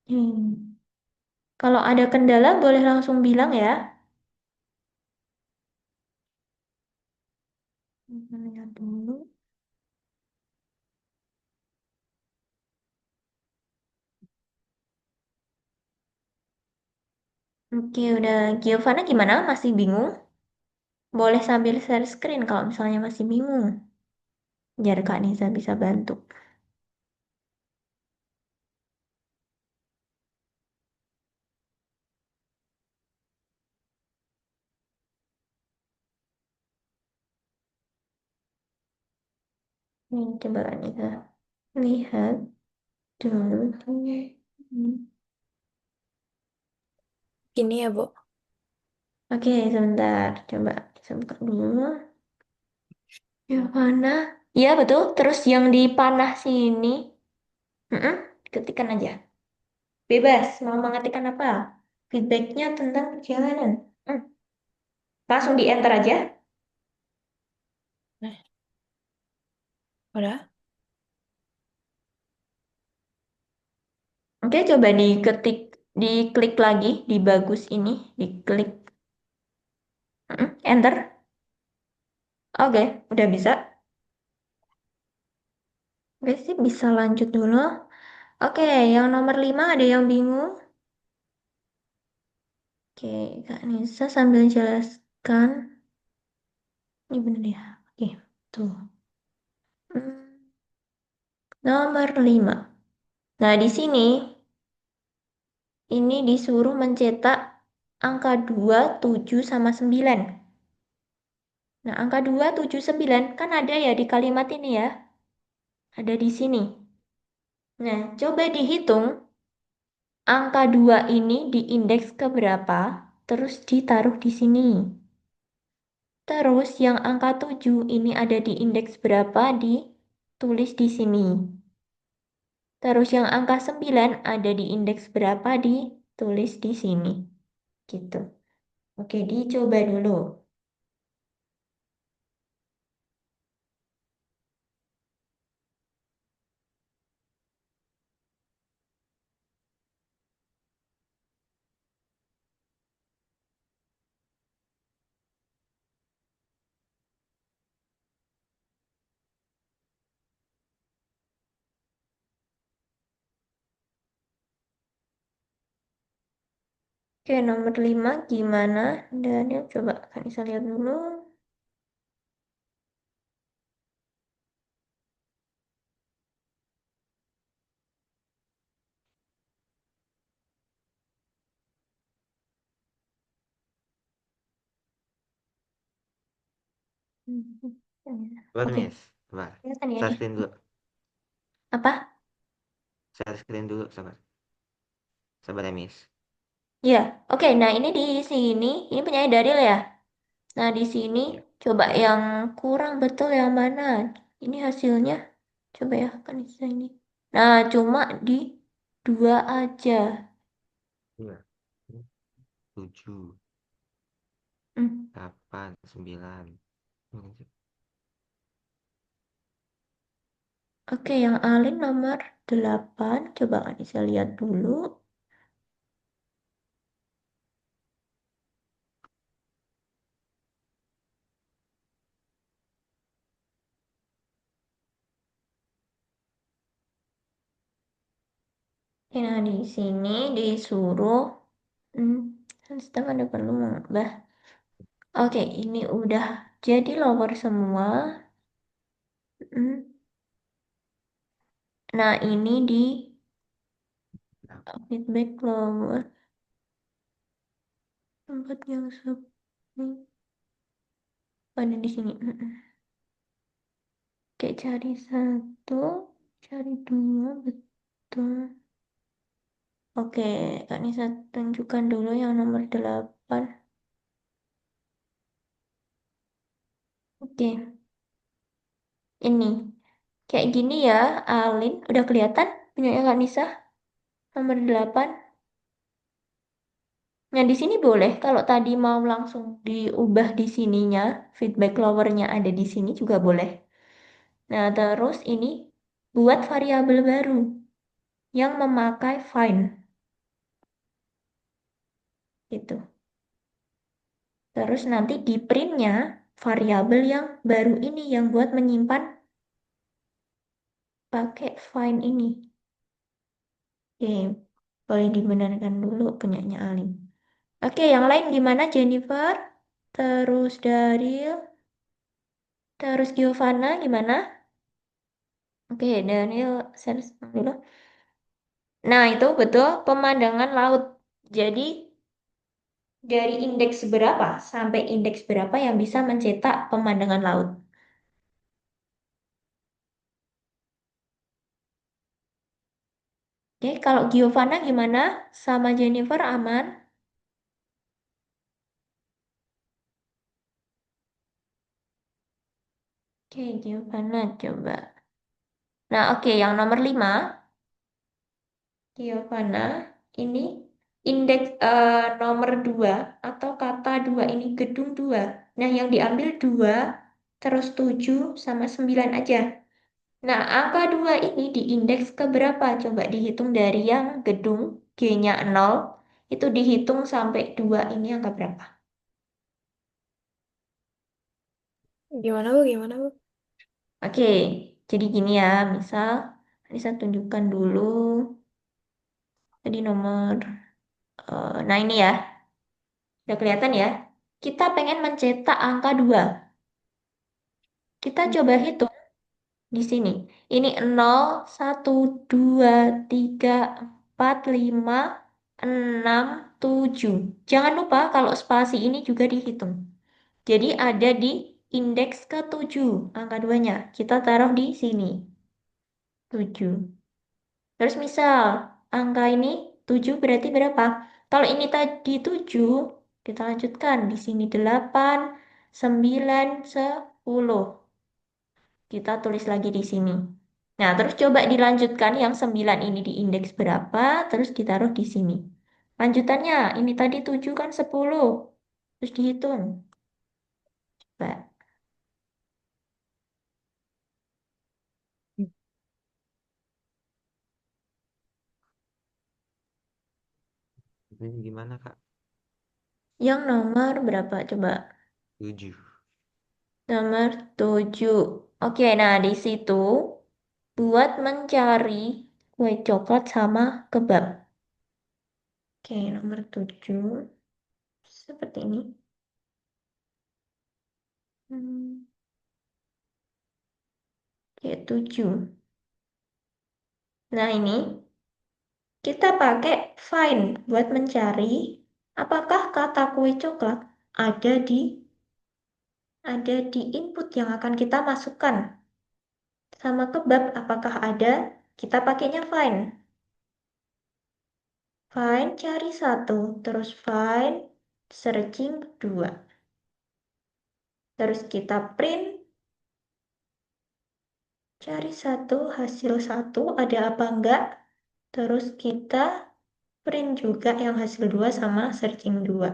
Hmm. Kalau ada kendala boleh langsung bilang ya. Lihat dulu. Oke, udah. Giovanna gimana? Masih bingung? Boleh sambil share screen kalau misalnya masih bingung. Biar Kak Nisa bisa bantu. Nih, coba Kak Nisa. Lihat dulu. Hmm. Gini ya, Bu. Oke, sebentar. Coba saya buka dulu. Yang mana? Iya, betul. Terus yang di panah sini. Mm-mm, ketikkan aja. Bebas. Mau mengetikkan apa? Feedbacknya tentang perjalanan. Hmm, langsung di enter aja. Nah, udah? Oke, coba diketik, diklik lagi di bagus ini. Diklik. Enter. Oke, udah bisa. Oke sih, bisa lanjut dulu. Oke, yang nomor 5 ada yang bingung? Oke, Kak Nisa sambil jelaskan. Ini bener ya? Oke, tuh. Hmm, nomor 5. Nah, di sini ini disuruh mencetak angka 2, 7, sama 9. Nah, angka 2, 7, 9 kan ada ya di kalimat ini ya. Ada di sini. Nah, coba dihitung angka 2 ini di indeks ke berapa, terus ditaruh di sini. Terus yang angka 7 ini ada di indeks berapa, ditulis di sini. Terus yang angka 9 ada di indeks berapa, ditulis di sini. Gitu. Oke, dicoba dulu. Oke, nomor 5 gimana? Daniel, coba kan bisa lihat dulu. Sabar, Oke, Miss. Sabar. kelihatan ya Share nih. screen dulu. Apa? Share screen dulu, sabar. Sabar ya, Miss. Ya, oke. Nah, ini di sini, ini punya Daril ya. Nah, di sini Iya. coba yang kurang betul yang mana? Ini hasilnya. Coba ya, kan bisa ini. Nah, cuma di 2 aja. Iya. 7, Hmm. 8, 9. Oke, yang Alin nomor 8. Coba kan bisa lihat dulu. Nah, di sini disuruh. Hmm, setengah ada perlu mengubah. Oke, ini udah jadi lower semua. Hmm. Nah, ini di feedback lower. Tempat yang sepi. Ada di sini. Oke, cari satu, cari dua, betul. Oke, Kak Nisa tunjukkan dulu yang nomor 8. Oke, ini. Kayak gini ya, Alin. Udah kelihatan punya Kak Nisa? Nomor 8. Nah, di sini boleh. Kalau tadi mau langsung diubah di sininya, feedback lowernya ada di sini juga boleh. Nah, terus ini buat variabel baru yang memakai find. Gitu. Terus nanti di printnya variabel yang baru ini yang buat menyimpan pakai find ini. Oke, boleh dibenarkan dulu punyanya Alim. Oke, yang lain gimana Jennifer? Terus Daryl, terus Giovanna gimana? Oke, Daniel search dulu. Nah, itu betul pemandangan laut. Jadi dari indeks berapa sampai indeks berapa yang bisa mencetak pemandangan laut? Oke, kalau Giovanna gimana? Sama Jennifer aman? Oke, Giovanna coba. Nah, oke, yang nomor 5, Giovanna, ini indeks nomor 2 atau kata 2 ini gedung 2. Nah, yang diambil 2, terus 7 sama 9 aja. Nah, angka 2 ini diindeks ke berapa? Coba dihitung dari yang gedung, G-nya 0, itu dihitung sampai 2 ini angka berapa? Gimana Bu? Gimana Bu? Oke, jadi gini ya, misal, ini saya tunjukkan dulu, tadi nomor, nah ini ya, udah kelihatan ya, kita pengen mencetak angka 2. Kita coba hitung di sini. Ini 0, 1, 2, 3, 4, 5, 6, 7. Jangan lupa kalau spasi ini juga dihitung. Jadi ada di indeks ke-7 angka 2-nya. Kita taruh di sini. 7. Terus misal angka ini 7 berarti berapa? Kalau ini tadi 7, kita lanjutkan. Di sini 8, 9, 10. Kita tulis lagi di sini. Nah, terus coba dilanjutkan yang 9 ini di indeks berapa, terus ditaruh di sini. Lanjutannya, ini tadi 7 kan 10. Terus dihitung. Coba. Ini gimana Kak? Yang nomor berapa? Coba. 7. Nomor 7. Oke, nah di situ buat mencari kue coklat sama kebab. Oke, nomor 7. Seperti ini. Hmm, Oke, 7. Nah, ini kita pakai find buat mencari apakah kata kue coklat ada di input yang akan kita masukkan. Sama kebab apakah ada? Kita pakainya find. Find cari satu, terus find searching 2. Terus kita print cari satu, hasil satu ada apa enggak? Terus kita print juga yang hasil 2 sama searching 2.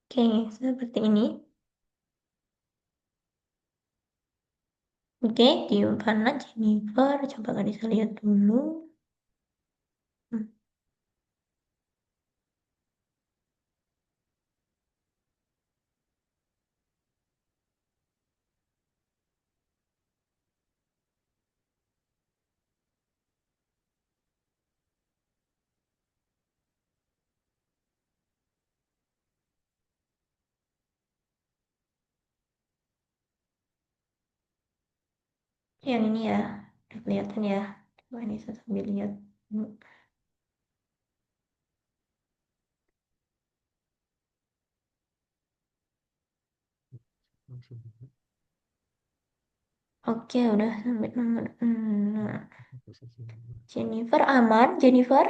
Oke, seperti ini. Oke, Giovanna, Jennifer, coba kalian bisa lihat dulu. Hmm, Yang ini ya, udah kelihatan ya. Coba ini saya sambil lihat. Hmm, Oke, udah sampai nomor 6. Jennifer aman, Jennifer?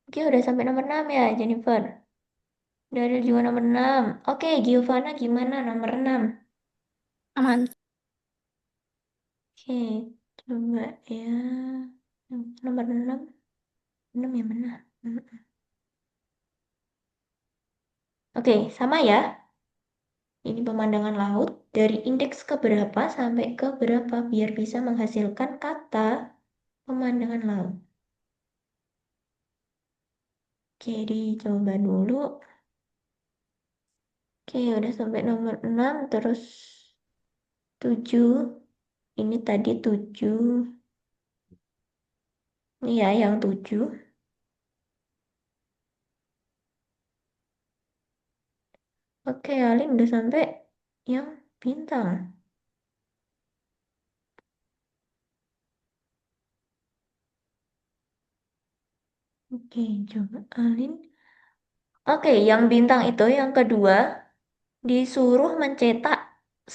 Oke, udah sampai nomor 6 ya, Jennifer. Udah ada juga nomor 6. Oke, Giovanna gimana nomor 6? Aman. Oke, coba ya. Nomor 6. 6 ya mana? Oke, sama ya. Ini pemandangan laut dari indeks ke berapa sampai ke berapa biar bisa menghasilkan kata pemandangan laut. Oke, dicoba dulu. Oke, udah sampai nomor 6 terus 7. Ini tadi 7. Ini ya yang 7. Oke, Alin udah sampai yang bintang. Oke, coba Alin. Oke, yang bintang itu yang kedua disuruh mencetak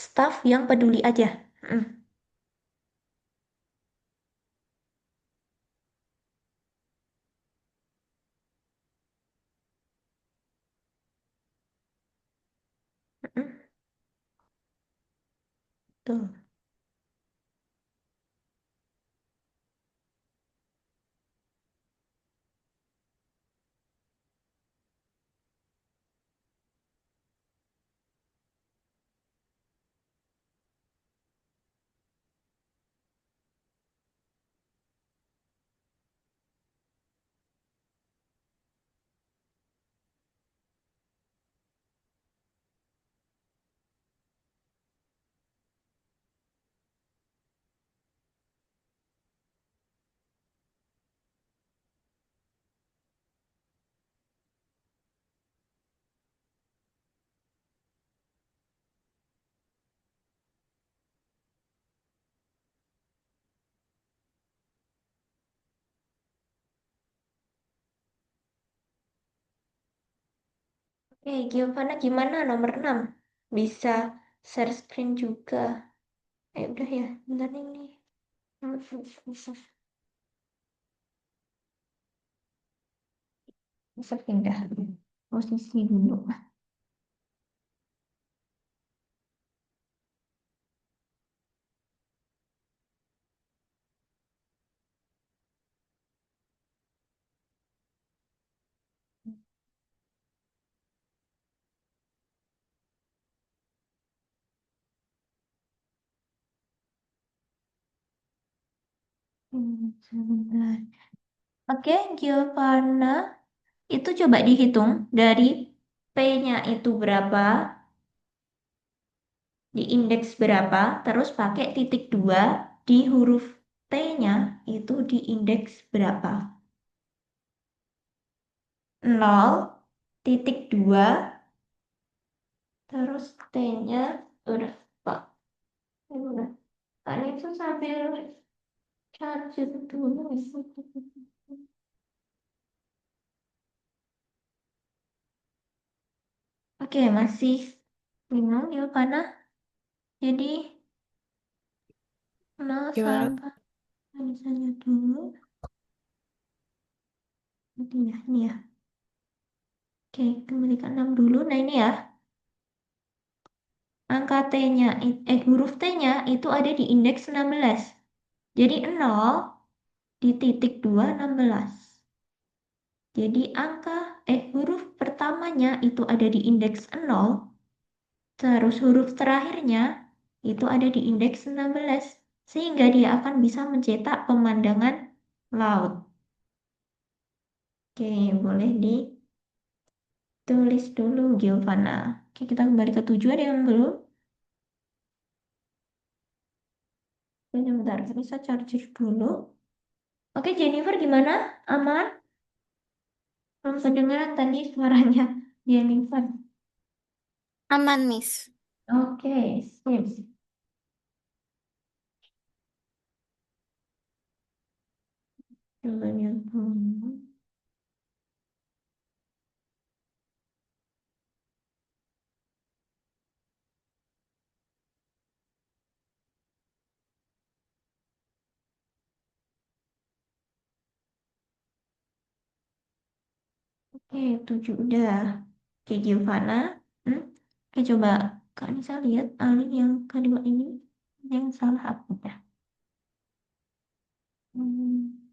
staff yang peduli aja. Mm. Tuh. Oke, Giovanna gimana nomor 6? Bisa share screen juga. Udah ya, bentar ini. Bisa, bisa pindah posisi dulu. Sebentar. Oke, Giovanna, itu coba dihitung dari P-nya itu berapa, di indeks berapa, terus pakai titik 2 di huruf T-nya itu di indeks berapa. 0,2 terus T-nya udah Pak. Ini udah. Kan itu sambil charger dulu. Oke, masih bingung ya karena jadi 0 Gimana? sampai misalnya dulu. Ini ya. Oke, kembalikan 6 dulu. Nah, ini ya. Angka T-nya, huruf T-nya itu ada di indeks 16. Jadi 0 di titik 2, 16. Jadi huruf pertamanya itu ada di indeks 0, terus huruf terakhirnya itu ada di indeks 16. Sehingga dia akan bisa mencetak pemandangan laut. Oke, boleh ditulis dulu Giovanna. Oke, kita kembali ke 7, ada yang belum? Bentar, bisa charger dulu. Oke, Jennifer gimana? Aman? Belum kedengeran tadi suaranya Jennifer. Aman, Miss. Oke, sip. Coba lihat dulu. Oke, 7 udah. Oke, Giovanna. Hmm? Oke, coba Kak Nisa lihat alin yang kedua ini. Yang salah apa ya? Hmm.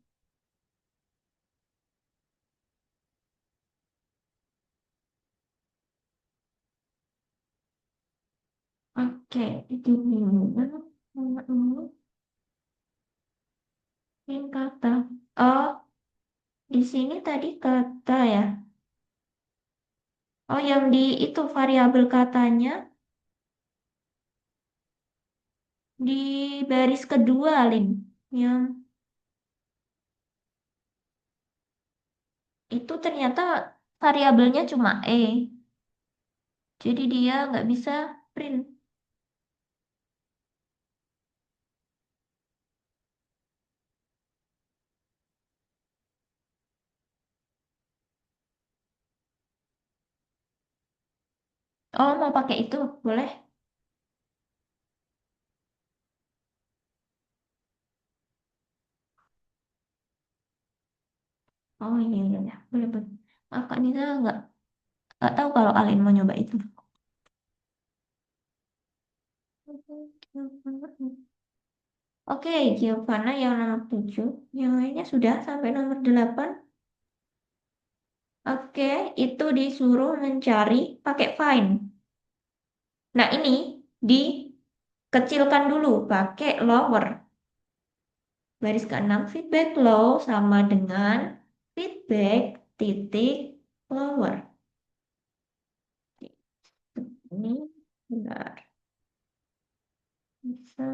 Oke, itu gimana? Yang kata. Oh, di sini tadi kata ya. Oh, yang di itu variabel katanya di baris kedua, Lin. Yang itu ternyata variabelnya cuma E. Jadi dia nggak bisa print. Oh, mau pakai itu? Boleh? Oh iya, iya, iya. Boleh, boleh. Maaf, Kak Nisa nggak tahu kalau Alin mau nyoba itu. Oke, Giovanna yang nomor 7. Yang lainnya sudah sampai nomor 8. Oke, itu disuruh mencari pakai find. Nah, ini dikecilkan dulu pakai lower. Baris ke-6, feedback low sama dengan feedback titik lower. Ini benar. Bisa.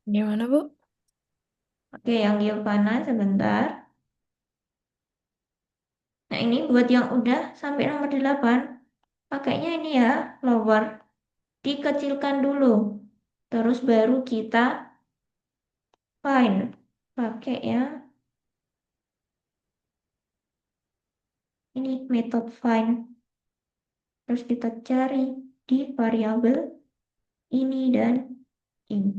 Gimana, Bu? Oke, yang Giovanna sebentar. Nah, ini buat yang udah sampai nomor 8. Pakainya ini ya, lower. Dikecilkan dulu. Terus baru kita find. Pakai ya. Ini metode find. Terus kita cari di variabel ini dan ini.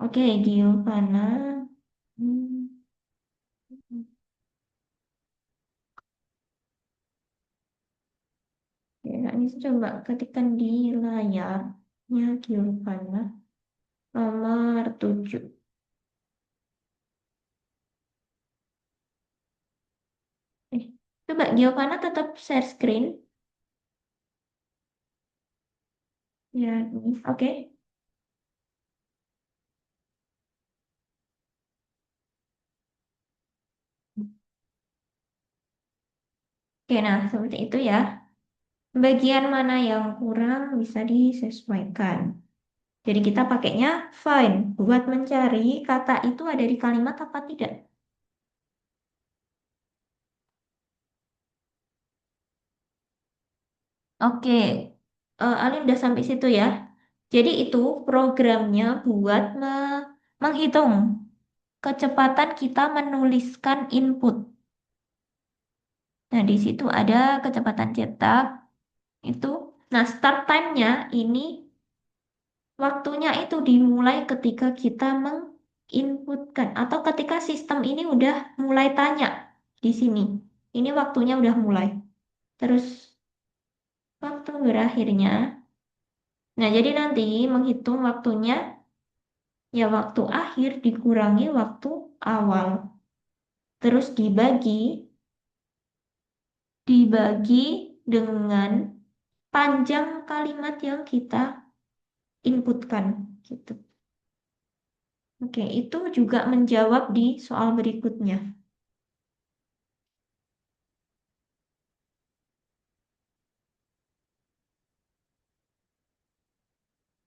Oke, Giovanna. Hmm. Ya, ini coba ketikkan di layarnya Giovanna nomor 7. Coba Giovanna tetap share screen. Ya, ini. Oke. Oke, nah seperti itu ya. Bagian mana yang kurang bisa disesuaikan. Jadi kita pakainya find buat mencari kata itu ada di kalimat apa tidak. Oke, Alin udah sampai situ ya. Jadi itu programnya buat menghitung kecepatan kita menuliskan input. Nah, di situ ada kecepatan cetak itu. Nah, start time-nya ini waktunya itu dimulai ketika kita menginputkan atau ketika sistem ini udah mulai tanya di sini. Ini waktunya udah mulai. Terus waktu berakhirnya. Nah, jadi nanti menghitung waktunya ya waktu akhir dikurangi waktu awal. Terus dibagi dengan panjang kalimat yang kita inputkan gitu. Oke, itu juga menjawab di soal berikutnya.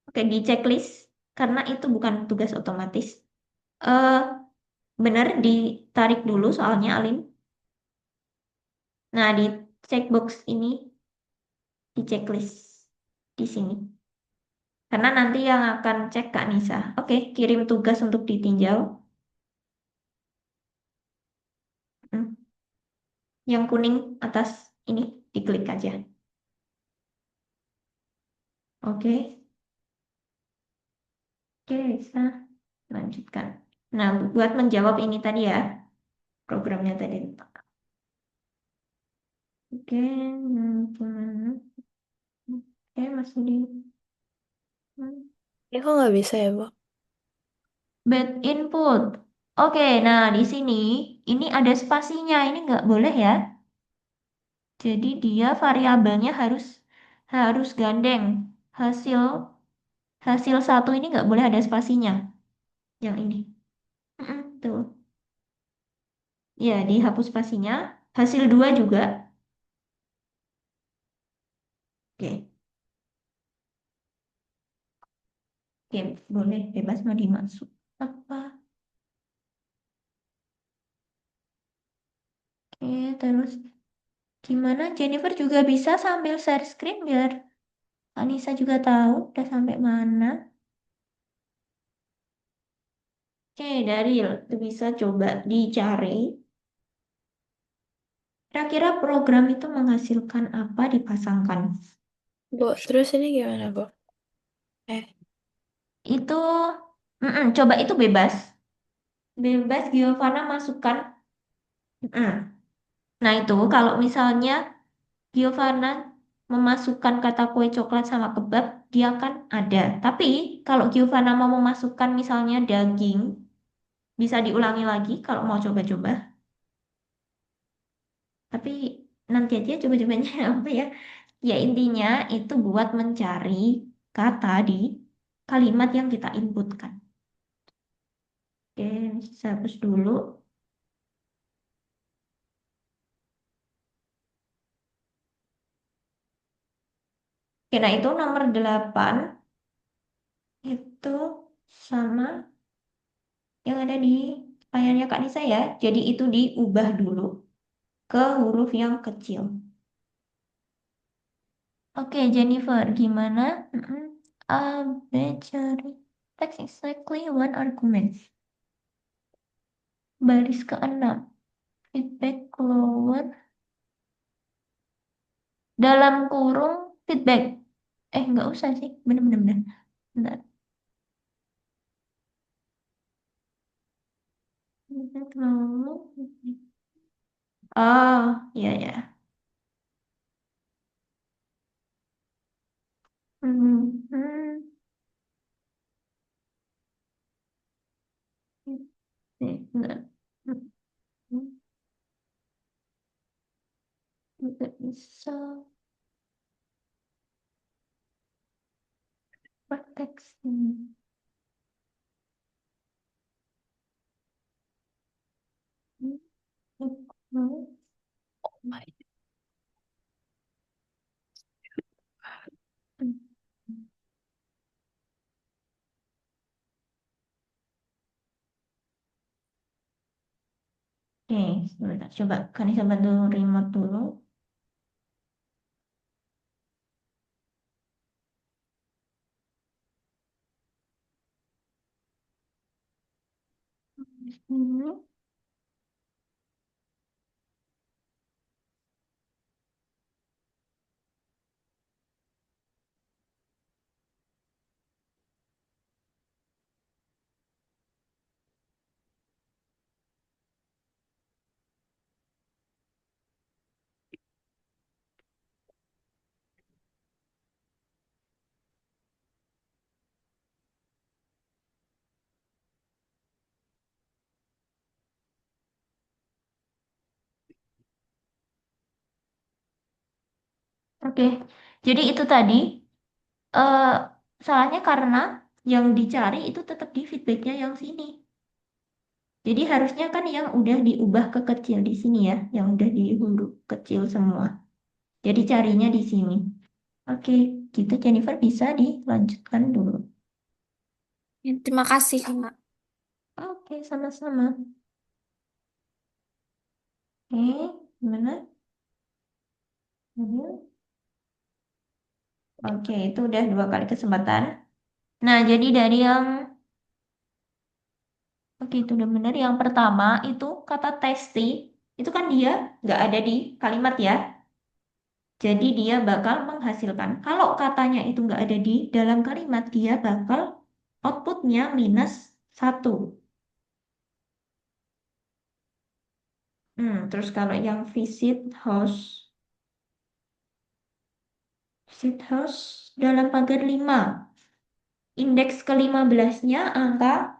Oke, di checklist karena itu bukan tugas otomatis. Eh, benar ditarik dulu soalnya Alin. Nah, di checkbox ini di checklist di sini. Karena nanti yang akan cek Kak Nisa. Oke, kirim tugas untuk ditinjau. Hmm. Yang kuning atas ini diklik aja. Oke, oke, bisa lanjutkan. Nah, buat menjawab ini tadi ya, programnya tadi. Oke, gimana? Oke, masih di Ini kok nggak bisa ya, Bu? bad input. Oke, nah di sini ini ada spasinya, ini nggak boleh ya. Jadi dia variabelnya harus harus gandeng. Hasil hasil satu ini nggak boleh ada spasinya. Yang ini. Tuh. Ya, dihapus spasinya. Hasil dua juga. Oke, oke, boleh bebas mau dimasuk. Apa? Oke, terus gimana? Jennifer juga bisa sambil share screen biar Anissa juga tahu udah sampai mana. Oke, Daril, itu bisa coba dicari. Kira-kira program itu menghasilkan apa dipasangkan? Bu, terus ini gimana, Bu? Eh, Itu, coba itu bebas. Bebas Giovanna masukkan. Mm. Nah itu kalau misalnya Giovanna memasukkan kata kue coklat sama kebab, dia kan ada. Tapi kalau Giovanna mau memasukkan misalnya daging, bisa diulangi lagi kalau mau coba-coba. Tapi nanti aja coba-cobanya apa ya. Ya intinya itu buat mencari kata di kalimat yang kita inputkan. Oke, saya hapus dulu. Oke, nah itu nomor 8 itu sama yang ada di layarnya Kak Nisa ya. Jadi itu diubah dulu ke huruf yang kecil. Oke, Jennifer, gimana? A, B, cari text exactly one argument. Baris ke-6. Feedback keluar. Dalam kurung feedback. Nggak usah sih. Bener-bener. Bentar. Feedback lalu. Oh, iya ya. Hmm, hmm. Feedback. Hmm, hmm. Nggak bisa. Teks ini. Hmm, hmm. My Oke, sebentar. Coba, kan bisa bantu remote dulu. Hmm. Oke, jadi itu tadi eh salahnya karena yang dicari itu tetap di feedbacknya yang sini. Jadi harusnya kan yang udah diubah ke kecil di sini ya, yang udah di huruf kecil semua. Jadi carinya di sini. Oke, gitu Jennifer bisa dilanjutkan dulu. Ya, terima kasih, Kak. Oke, sama-sama. Oke, gimana? Mhm. Oke, itu udah 2 kali kesempatan. Nah, jadi dari yang Oke, itu udah benar. Yang pertama itu kata testi, itu kan dia nggak ada di kalimat ya. Jadi dia bakal menghasilkan. Kalau katanya itu nggak ada di dalam kalimat, dia bakal outputnya -1. Terus kalau yang visit house dalam pagar 5. Indeks ke-15-nya angka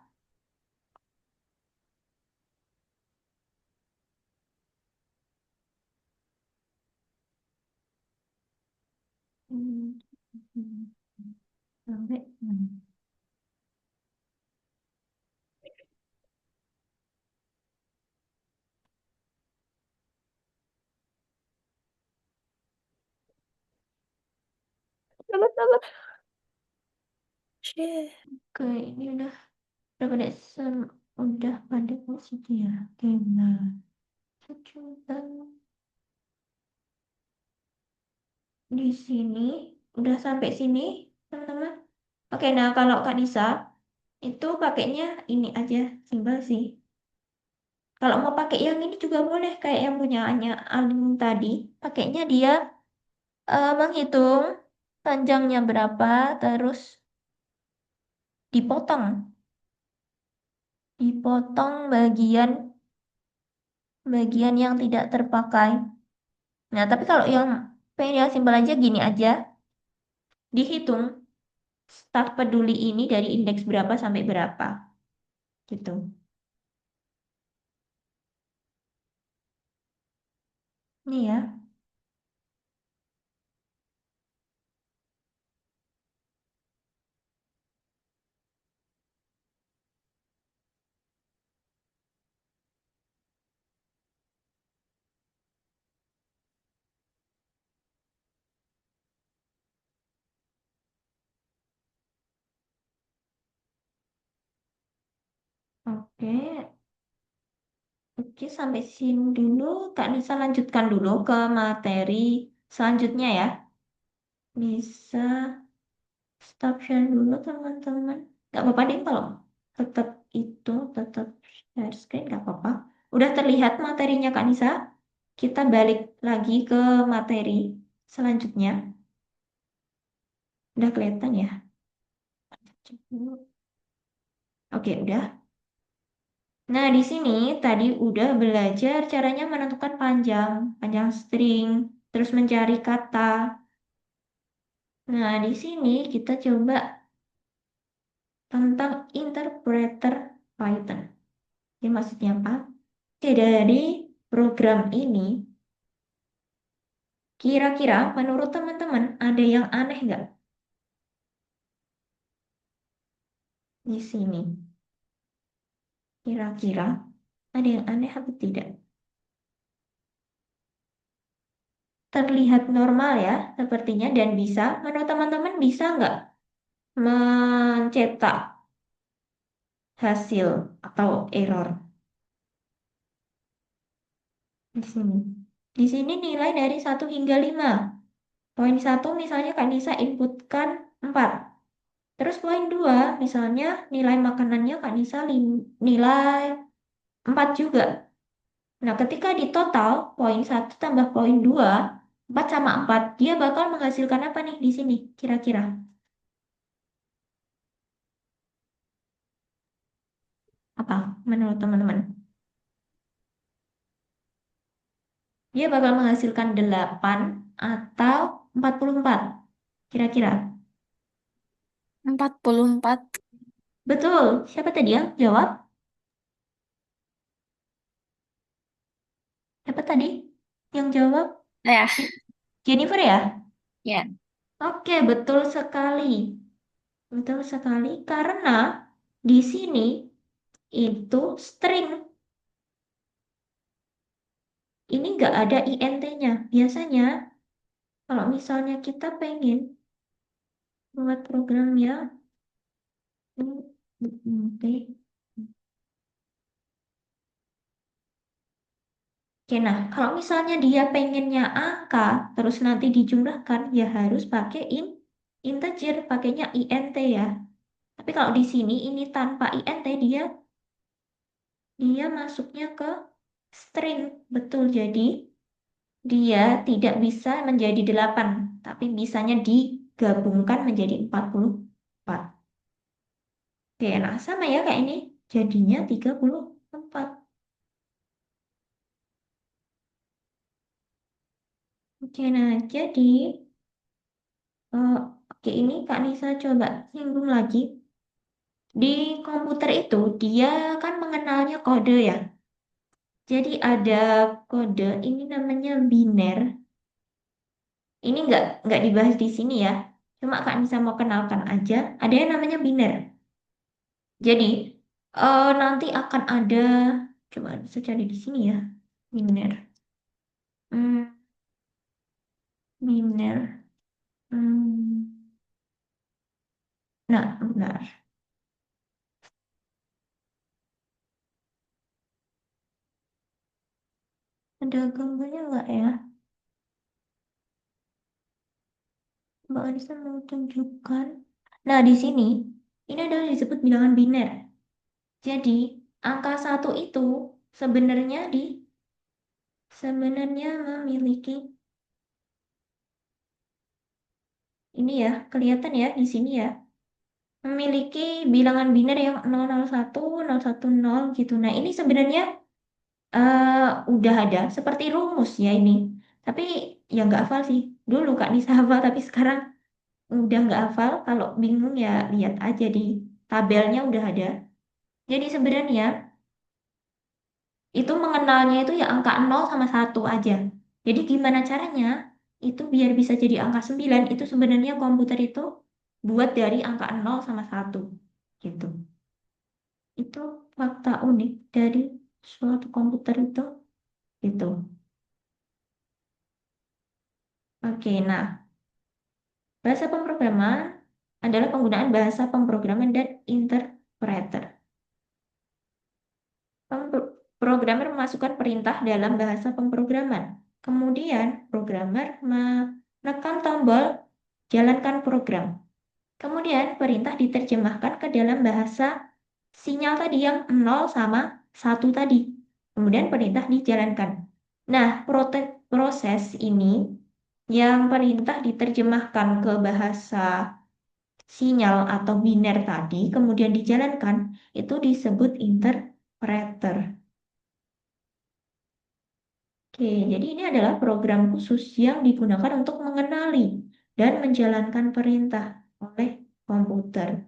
hmm, hmm, sampai 6. Sabar-sabar. Shit. Oke, ini udah pada udah pada situ ya. Oke, nah. Coba di sini udah sampai sini teman-teman. Oke, nah kalau Kak Nisa itu pakainya ini aja simbol sih. Kalau mau pakai yang ini juga boleh kayak yang punyanya Alim tadi. Pakainya dia menghitung panjangnya berapa, terus dipotong, dipotong bagian bagian yang tidak terpakai. Nah, tapi kalau yang Pengen yang simpel aja gini aja. Dihitung staf peduli ini dari indeks berapa sampai berapa. Gitu. Ini ya. Oke. Oke, sampai sini dulu. Kak Nisa lanjutkan dulu ke materi selanjutnya ya. Bisa stop share dulu teman-teman. Gak apa-apa deh kalau tetap tetap share screen gak apa-apa. Udah terlihat materinya Kak Nisa? Kita balik lagi ke materi selanjutnya. Udah kelihatan ya? Cek dulu. Oke, udah. Nah, di sini tadi udah belajar caranya menentukan panjang string, terus mencari kata. Nah, di sini kita coba tentang interpreter Python. Ini maksudnya apa? Oke, dari program ini, kira-kira menurut teman-teman ada yang aneh nggak di sini? Kira-kira ada yang aneh atau tidak? Terlihat normal ya, sepertinya, dan bisa. Menurut teman-teman bisa nggak mencetak hasil atau error di sini? Di sini nilai dari 1 hingga 5. Poin 1 misalnya Kak Nisa inputkan 4. Terus poin 2 misalnya nilai makanannya Kak Nisa nilai 4 juga. Nah, ketika di total poin 1 tambah poin 2, 4 sama 4, dia bakal menghasilkan apa nih di sini kira-kira? Apa menurut teman-teman? Dia bakal menghasilkan 8 atau 44 kira-kira. 44. Betul. Siapa tadi yang jawab? Siapa tadi yang jawab? Ya, Jennifer ya? ya. Oke, betul sekali. Betul sekali karena di sini itu string. Ini nggak ada int-nya. Biasanya kalau misalnya kita pengen buat program ya, oke. Oke, nah kalau misalnya dia pengennya angka, terus nanti dijumlahkan, ya harus pakai integer, pakainya int ya. Tapi kalau di sini ini tanpa int, dia masuknya ke string. Betul, jadi dia tidak bisa menjadi 8, tapi bisanya digabungkan menjadi 44. Oke, nah sama ya kayak ini. Jadinya 34. Oke, nah jadi oke ini Kak Nisa coba singgung lagi. Di komputer itu dia kan mengenalnya kode ya. Jadi ada kode ini namanya biner. Ini nggak dibahas di sini ya. Cuma Kak Nisa mau kenalkan aja. Ada yang namanya biner. Jadi nanti akan ada, coba saya cari di sini ya, biner. Hmm, biner. Hmm. Nah, benar. Ada gambarnya nggak ya? Mbak Anissa mau tunjukkan. Nah, di sini, ini adalah disebut bilangan biner. Jadi, angka 1 itu sebenarnya sebenarnya memiliki, ini ya, kelihatan ya di sini ya, memiliki bilangan biner yang 001, 010 gitu. Nah, ini sebenarnya udah ada seperti rumus ya ini. Tapi ya nggak hafal sih. Dulu Kak Nisa hafal, tapi sekarang udah nggak hafal. Kalau bingung ya lihat aja di tabelnya udah ada. Jadi sebenarnya itu mengenalnya itu ya angka 0 sama 1 aja. Jadi gimana caranya? Itu biar bisa jadi angka 9 itu sebenarnya komputer itu buat dari angka 0 sama 1 gitu. Itu fakta unik dari suatu komputer itu gitu. Oke, nah, bahasa pemrograman adalah penggunaan bahasa pemrograman dan interpreter. Programmer memasukkan perintah dalam bahasa pemrograman. Kemudian, programmer menekan tombol jalankan program. Kemudian, perintah diterjemahkan ke dalam bahasa sinyal tadi yang 0 sama 1 tadi. Kemudian, perintah dijalankan. Nah, proses ini yang perintah diterjemahkan ke bahasa sinyal atau biner tadi, kemudian dijalankan, itu disebut interpreter. Oke, jadi ini adalah program khusus yang digunakan untuk mengenali dan menjalankan perintah oleh komputer.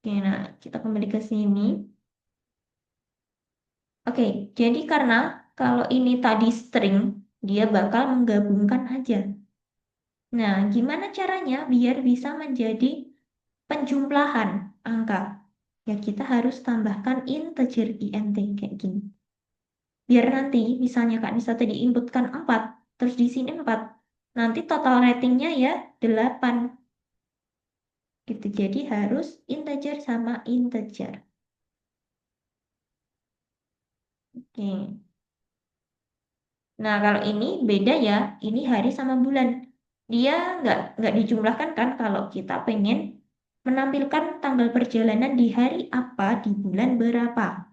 Oke, nah kita kembali ke sini. Oke, jadi karena kalau ini tadi string, dia bakal menggabungkan aja. Nah, gimana caranya biar bisa menjadi penjumlahan angka? Ya, kita harus tambahkan integer int kayak gini. Biar nanti misalnya Kak Nisa tadi inputkan 4, terus di sini 4. Nanti total ratingnya ya 8. Gitu. Jadi harus integer sama integer. Oke. Nah, kalau ini beda ya. Ini hari sama bulan. Dia nggak dijumlahkan kan kalau kita pengen menampilkan tanggal perjalanan di hari apa, di bulan berapa.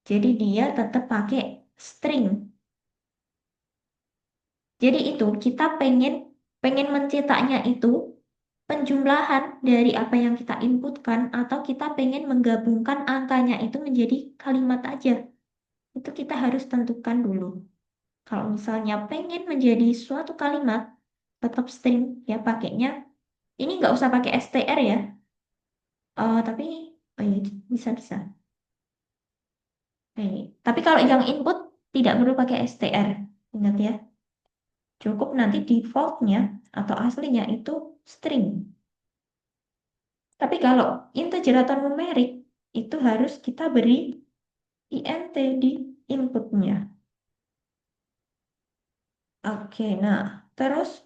Jadi dia tetap pakai string. Jadi itu kita pengen pengen mencetaknya itu penjumlahan dari apa yang kita inputkan atau kita pengen menggabungkan angkanya itu menjadi kalimat aja. Itu kita harus tentukan dulu. Kalau misalnya pengen menjadi suatu kalimat tetap string ya pakainya. Ini nggak usah pakai str ya. Tapi oh iya, bisa bisa. Tapi kalau yang input tidak perlu pakai str. Ingat ya. Cukup nanti defaultnya atau aslinya itu string. Tapi kalau integer atau numerik itu harus kita beri int di inputnya. Oke, nah terus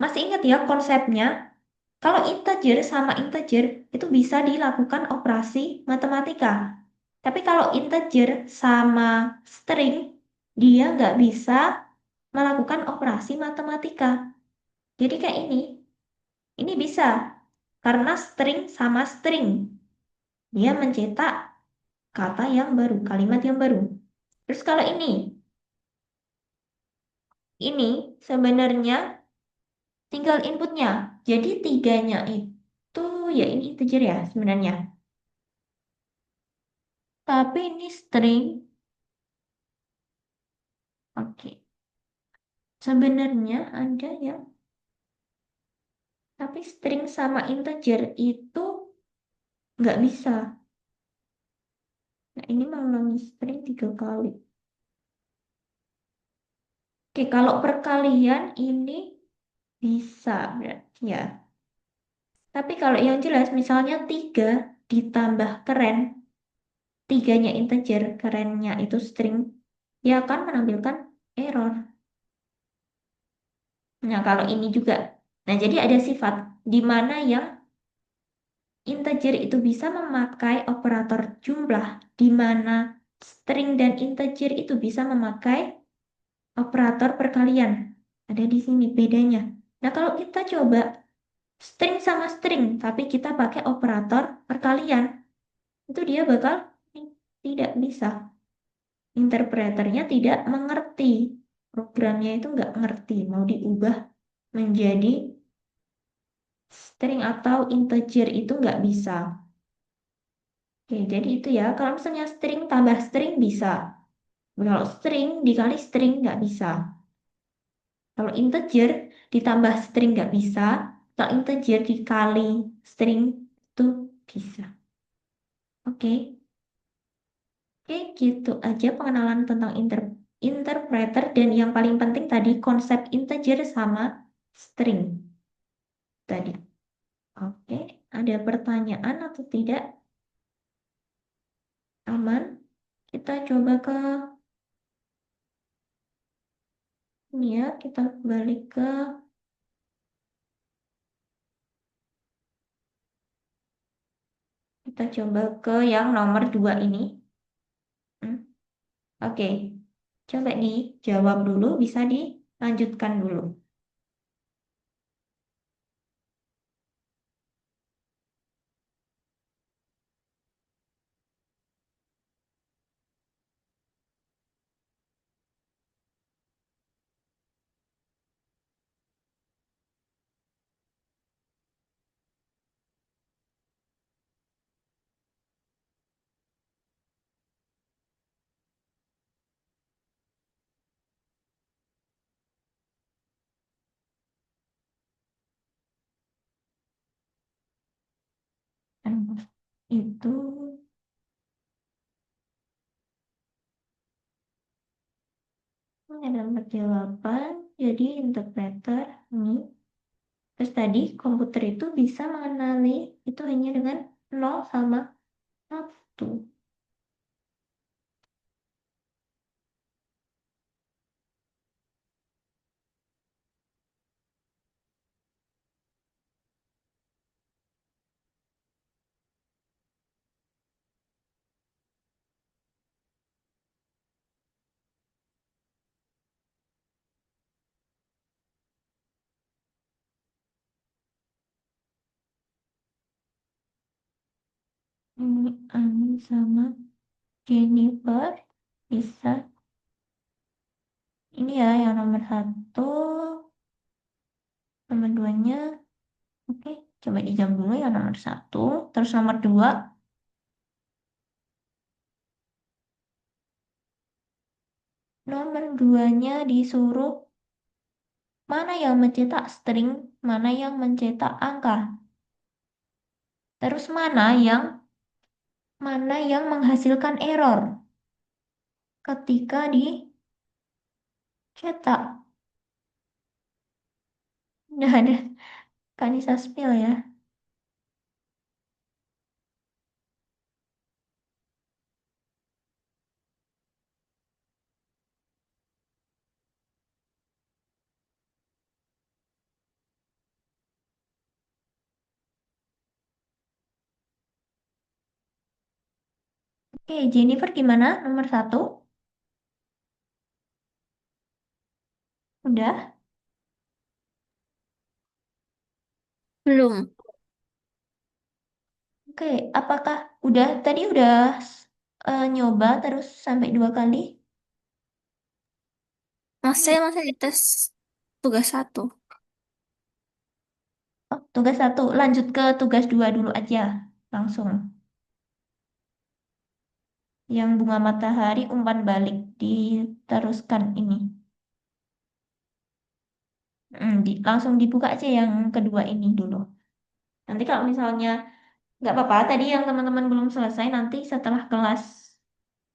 masih ingat ya konsepnya? Kalau integer sama integer itu bisa dilakukan operasi matematika. Tapi kalau integer sama string dia nggak bisa melakukan operasi matematika. Jadi kayak ini bisa karena string sama string dia mencetak kata yang baru, kalimat yang baru. Terus kalau ini sebenarnya tinggal inputnya. Jadi tiganya itu ya ini integer ya sebenarnya. Tapi ini string. Oke. Sebenarnya ada ya. Tapi string sama integer itu nggak bisa. Nah ini mengulangi string 3 kali. Oke, kalau perkalian ini bisa berarti ya. Tapi kalau yang jelas misalnya 3 ditambah keren, tiganya integer, kerennya itu string, ya akan menampilkan error. Nah, kalau ini juga. Nah, jadi ada sifat di mana yang integer itu bisa memakai operator jumlah, di mana string dan integer itu bisa memakai operator perkalian. Ada di sini bedanya. Nah, kalau kita coba string sama string, tapi kita pakai operator perkalian, itu dia bakal tidak bisa. Interpreternya tidak mengerti. Programnya itu nggak ngerti. Mau diubah menjadi string atau integer itu nggak bisa. Oke, jadi itu ya. Kalau misalnya string tambah string bisa. Kalau string dikali string nggak bisa. Kalau integer ditambah string nggak bisa. Kalau integer dikali string itu bisa. Oke, oke gitu aja pengenalan tentang interpreter dan yang paling penting tadi konsep integer sama string tadi. Oke, ada pertanyaan atau tidak? Aman? Kita coba ke ini ya, kita balik ke kita coba ke yang nomor 2 ini. Hmm, Oke, coba dijawab dulu, bisa dilanjutkan dulu. Hmm, Itu ada nomor jawaban, jadi interpreter ini. Terus tadi komputer itu bisa mengenali itu hanya dengan 0 sama 1. Ini Ani sama Jennifer bisa. Ini ya yang nomor 1, nomor duanya. Oke, coba dijawab dulu yang nomor 1. Terus nomor 2, nomor duanya disuruh mana yang mencetak string, mana yang mencetak angka. Terus mana yang menghasilkan error ketika dicetak. Nggak ada Kanisa spill ya. Oke, Jennifer gimana? Nomor 1? Udah? Belum. Oke, apakah tadi udah nyoba terus sampai 2 kali? Masih di tes tugas 1. Oh, tugas 1. Lanjut ke tugas 2 dulu aja. Langsung. Yang bunga matahari umpan balik. Diteruskan ini. Langsung dibuka aja yang kedua ini dulu. Nanti kalau misalnya nggak apa-apa, tadi yang teman-teman belum selesai, nanti setelah kelas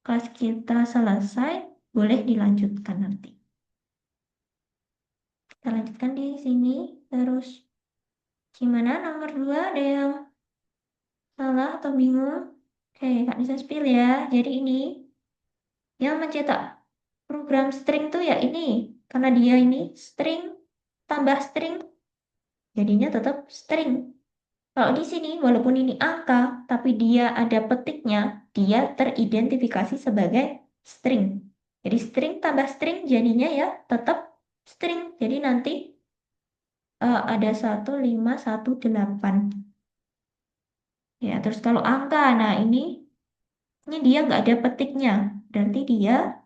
kelas kita selesai, boleh dilanjutkan nanti. Kita lanjutkan di sini. Terus gimana nomor 2? Ada yang salah atau bingung? Oke, Kak Nisa spill ya. Jadi ini yang mencetak program string tuh ya ini. Karena dia ini string tambah string, jadinya tetap string. Kalau di sini, walaupun ini angka, tapi dia ada petiknya, dia teridentifikasi sebagai string. Jadi string tambah string jadinya ya tetap string. Jadi nanti ada 1518. Ya, terus kalau angka, nah ini dia nggak ada petiknya. Berarti dia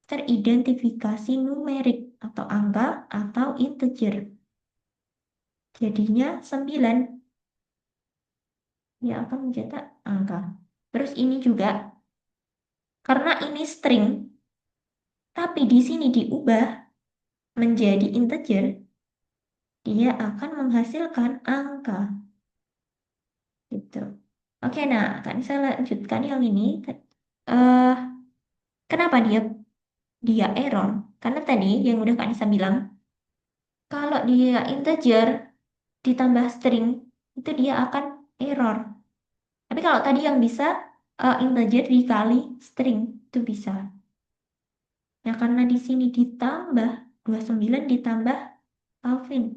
teridentifikasi numerik atau angka atau integer. Jadinya 9. Dia akan mencetak angka. Terus ini juga, karena ini string, Tapi di sini diubah menjadi integer, dia akan menghasilkan angka. Gitu. Oke, nah, kan saya lanjutkan yang ini. Eh, kenapa dia error? Karena tadi yang udah Kak Nisa bilang, kalau dia integer ditambah string, itu dia akan error. Tapi kalau tadi yang bisa integer dikali string, itu bisa. Nah, karena di sini ditambah 29 ditambah Alvin.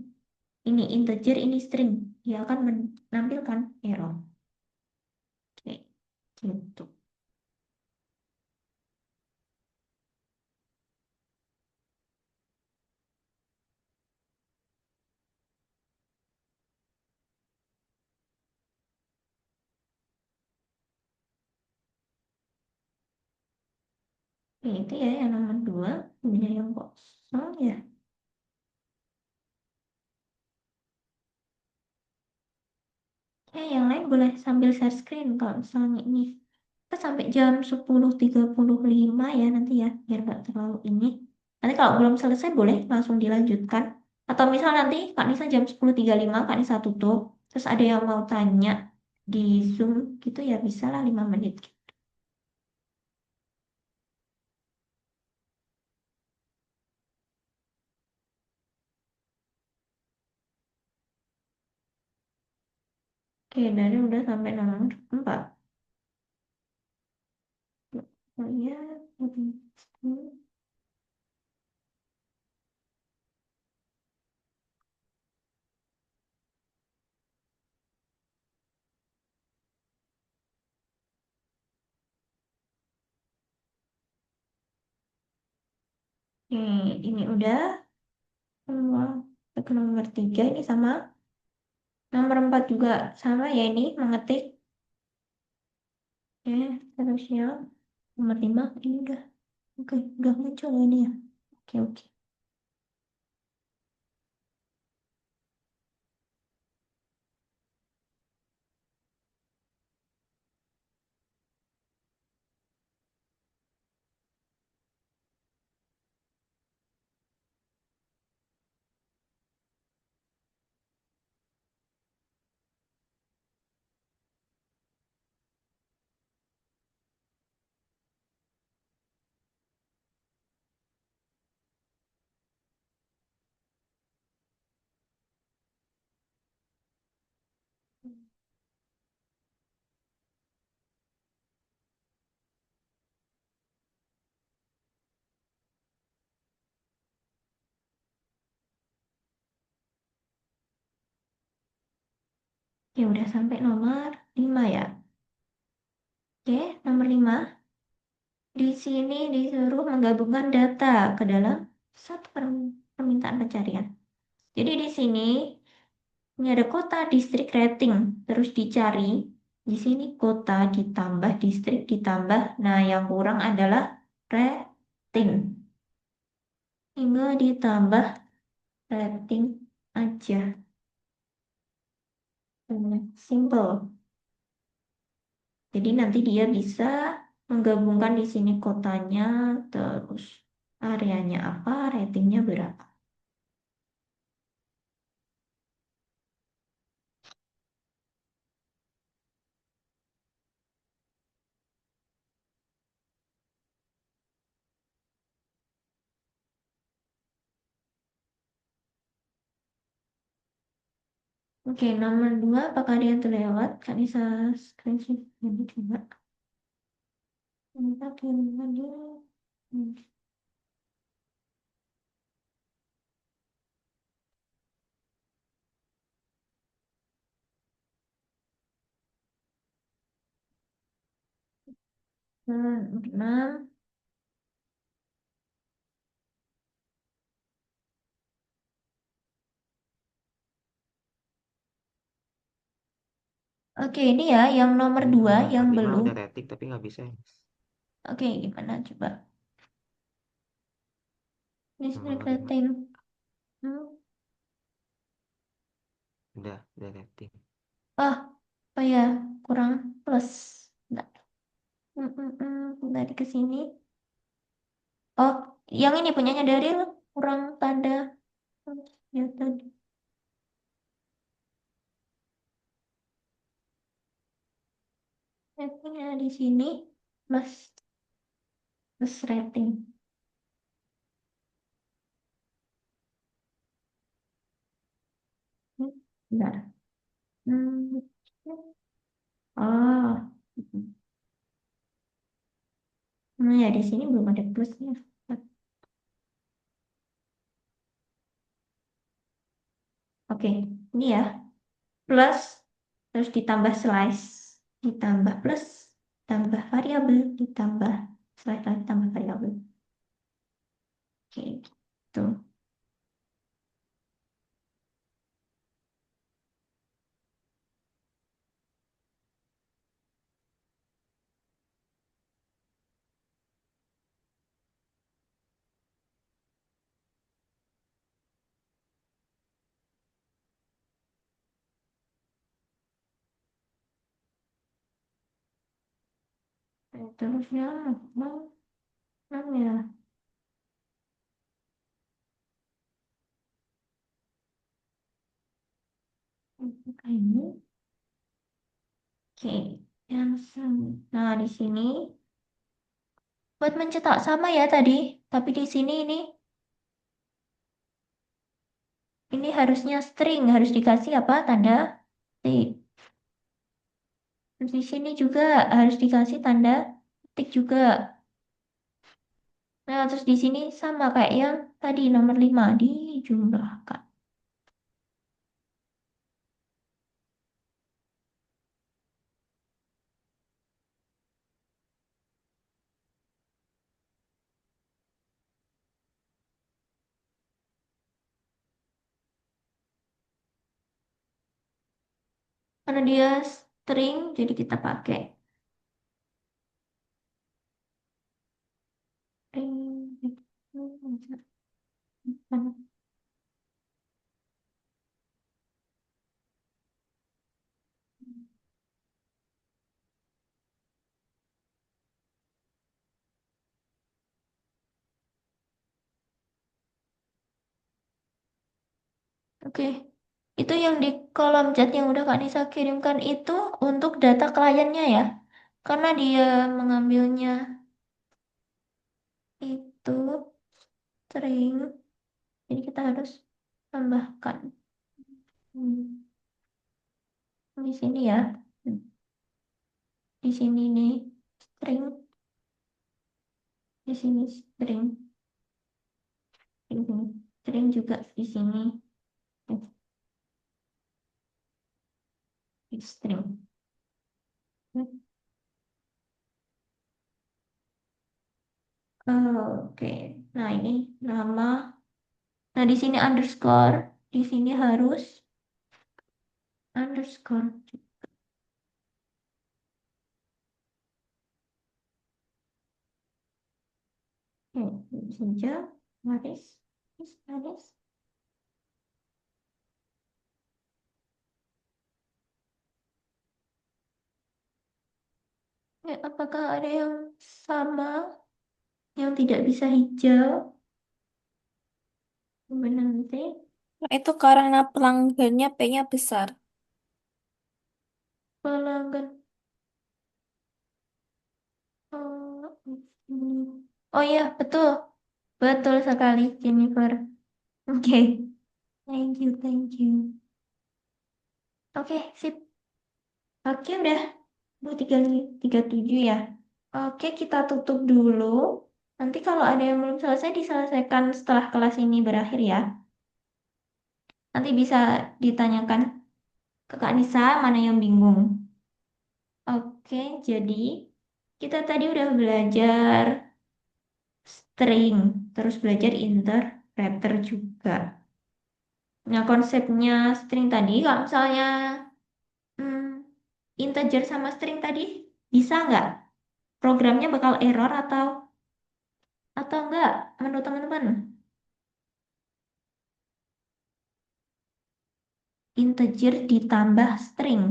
Ini integer, ini string. Dia akan menampilkan error. Oke, gitu. Oke, itu ya yang nomor 2. Punya yang kosong ya. Yang lain boleh sambil share screen kalau misalnya ini. Kita sampai jam 10.35 ya nanti ya, biar nggak terlalu ini. Nanti kalau belum selesai boleh langsung dilanjutkan. Atau misal nanti Kak Nisa jam 10.35 Kak Nisa tutup. Terus ada yang mau tanya di Zoom gitu ya bisa lah 5 menit. Oke, dari udah sampai nomor 4. Oh iya, ini udah semua. Ke nomor 3 ini sama. Nomor 4 juga sama ya ini mengetik. Ya, terusnya nomor 5 ini udah. Oke, udah muncul ini ya. Oke, oke. Ya udah sampai nomor 5 ya. Oke, nomor 5. Di sini disuruh menggabungkan data ke dalam satu permintaan pencarian. Jadi di sini ini ada kota, distrik, rating, terus dicari. Di sini kota ditambah distrik ditambah. Nah, yang kurang adalah rating. Hingga ditambah rating aja. Simple. Jadi nanti dia bisa menggabungkan di sini kotanya, terus areanya apa, ratingnya berapa. Oke, nomor 2, apakah ada yang terlewat? Kak bisa screenshot ini coba. Minta kiriman dulu. Hmm, nomor 6. Oke, ini ya yang nomor Ini 2 nomor yang 5 belum. udah rating tapi nggak bisa ya. Oke, gimana coba? Listrik Nomor 5 rating. Hmm. udah rating. Oh, oh ya, kurang plus. Bentar. Dari ke sini. Oh, Yang ini punyanya Daryl kurang tanda. Ya tadi. Ratingnya di sini plus plus rating. Bentar. Hmm. Oh. Nah, ya di sini belum ada plusnya. Oke, ini ya. Plus, terus ditambah slice, ditambah plus, tambah variabel, ditambah slice lagi, tambah variabel. Oke, gitu. Terusnya, mau, ya. Ini. Oke, nah di sini buat mencetak sama ya tadi, tapi di sini ini harusnya string, harus dikasih apa tanda titik. Terus di sini juga harus dikasih tanda titik juga. Nah, terus di sini sama kayak yang tadi nomor 5 dijumlahkan. Karena dia string, jadi kita pakai string. Oke, itu yang di kolom chat yang udah Kak Nisa kirimkan itu untuk data kliennya ya. Karena dia mengambilnya itu string, jadi kita harus tambahkan hmm, di sini ya. Di sini nih string, di sini string, di sini string juga di sini string. Oke, nah ini nama. Nah di sini underscore, di sini harus underscore. Ini saja baris, baris. Apakah ada yang sama yang tidak bisa hijau? Nanti Nah, itu karena pelanggannya P-nya besar. pelanggan. Oh, oh iya, betul. Betul sekali, Jennifer. Oke, thank you, thank you. Oke, sip. Oke, udah 23:37 ya. Oke, kita tutup dulu. Nanti kalau ada yang belum selesai, diselesaikan setelah kelas ini berakhir ya. Nanti bisa ditanyakan ke Kak Nisa mana yang bingung. Oke, jadi kita tadi udah belajar string, terus belajar interpreter juga. Nah, konsepnya string tadi, kalau misalnya hmm, integer sama string tadi, bisa nggak? Programnya bakal error atau enggak menurut teman-teman? Integer ditambah string.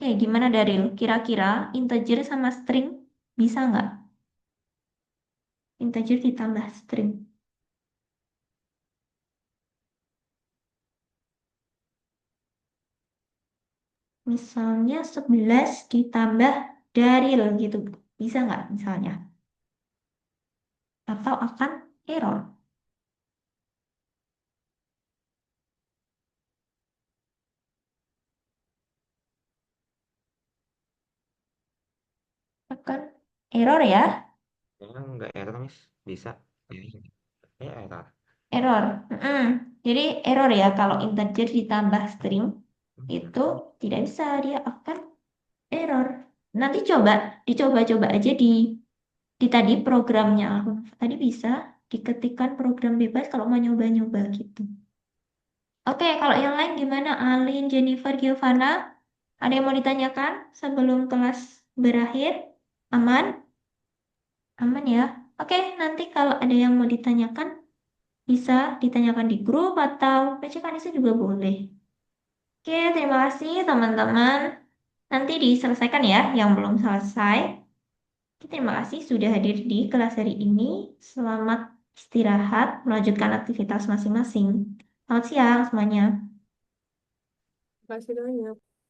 Gimana Daril? Kira-kira integer sama string Bisa nggak? Integer ditambah string. Misalnya 11 ditambah Daril gitu. Bisa nggak misalnya? Atau akan error? Akan error ya? Emang nggak error, Miss? Bisa. Ya, error. Error. Mm-mm. Jadi error ya kalau integer ditambah string itu tidak bisa, dia akan error. Nanti dicoba-coba aja di tadi programnya aku. Tadi bisa diketikkan program bebas kalau mau nyoba-nyoba gitu. Oke, kalau yang lain gimana? Alin, Jennifer, Giovanna, ada yang mau ditanyakan sebelum kelas berakhir? Aman? Aman ya? Oke, nanti kalau ada yang mau ditanyakan, bisa ditanyakan di grup atau PC Kanisa juga boleh. Oke, terima kasih teman-teman. Nanti diselesaikan ya yang belum selesai. Oke, terima kasih sudah hadir di kelas hari ini. Selamat istirahat, melanjutkan aktivitas masing-masing. Selamat siang semuanya. Terima kasih banyak.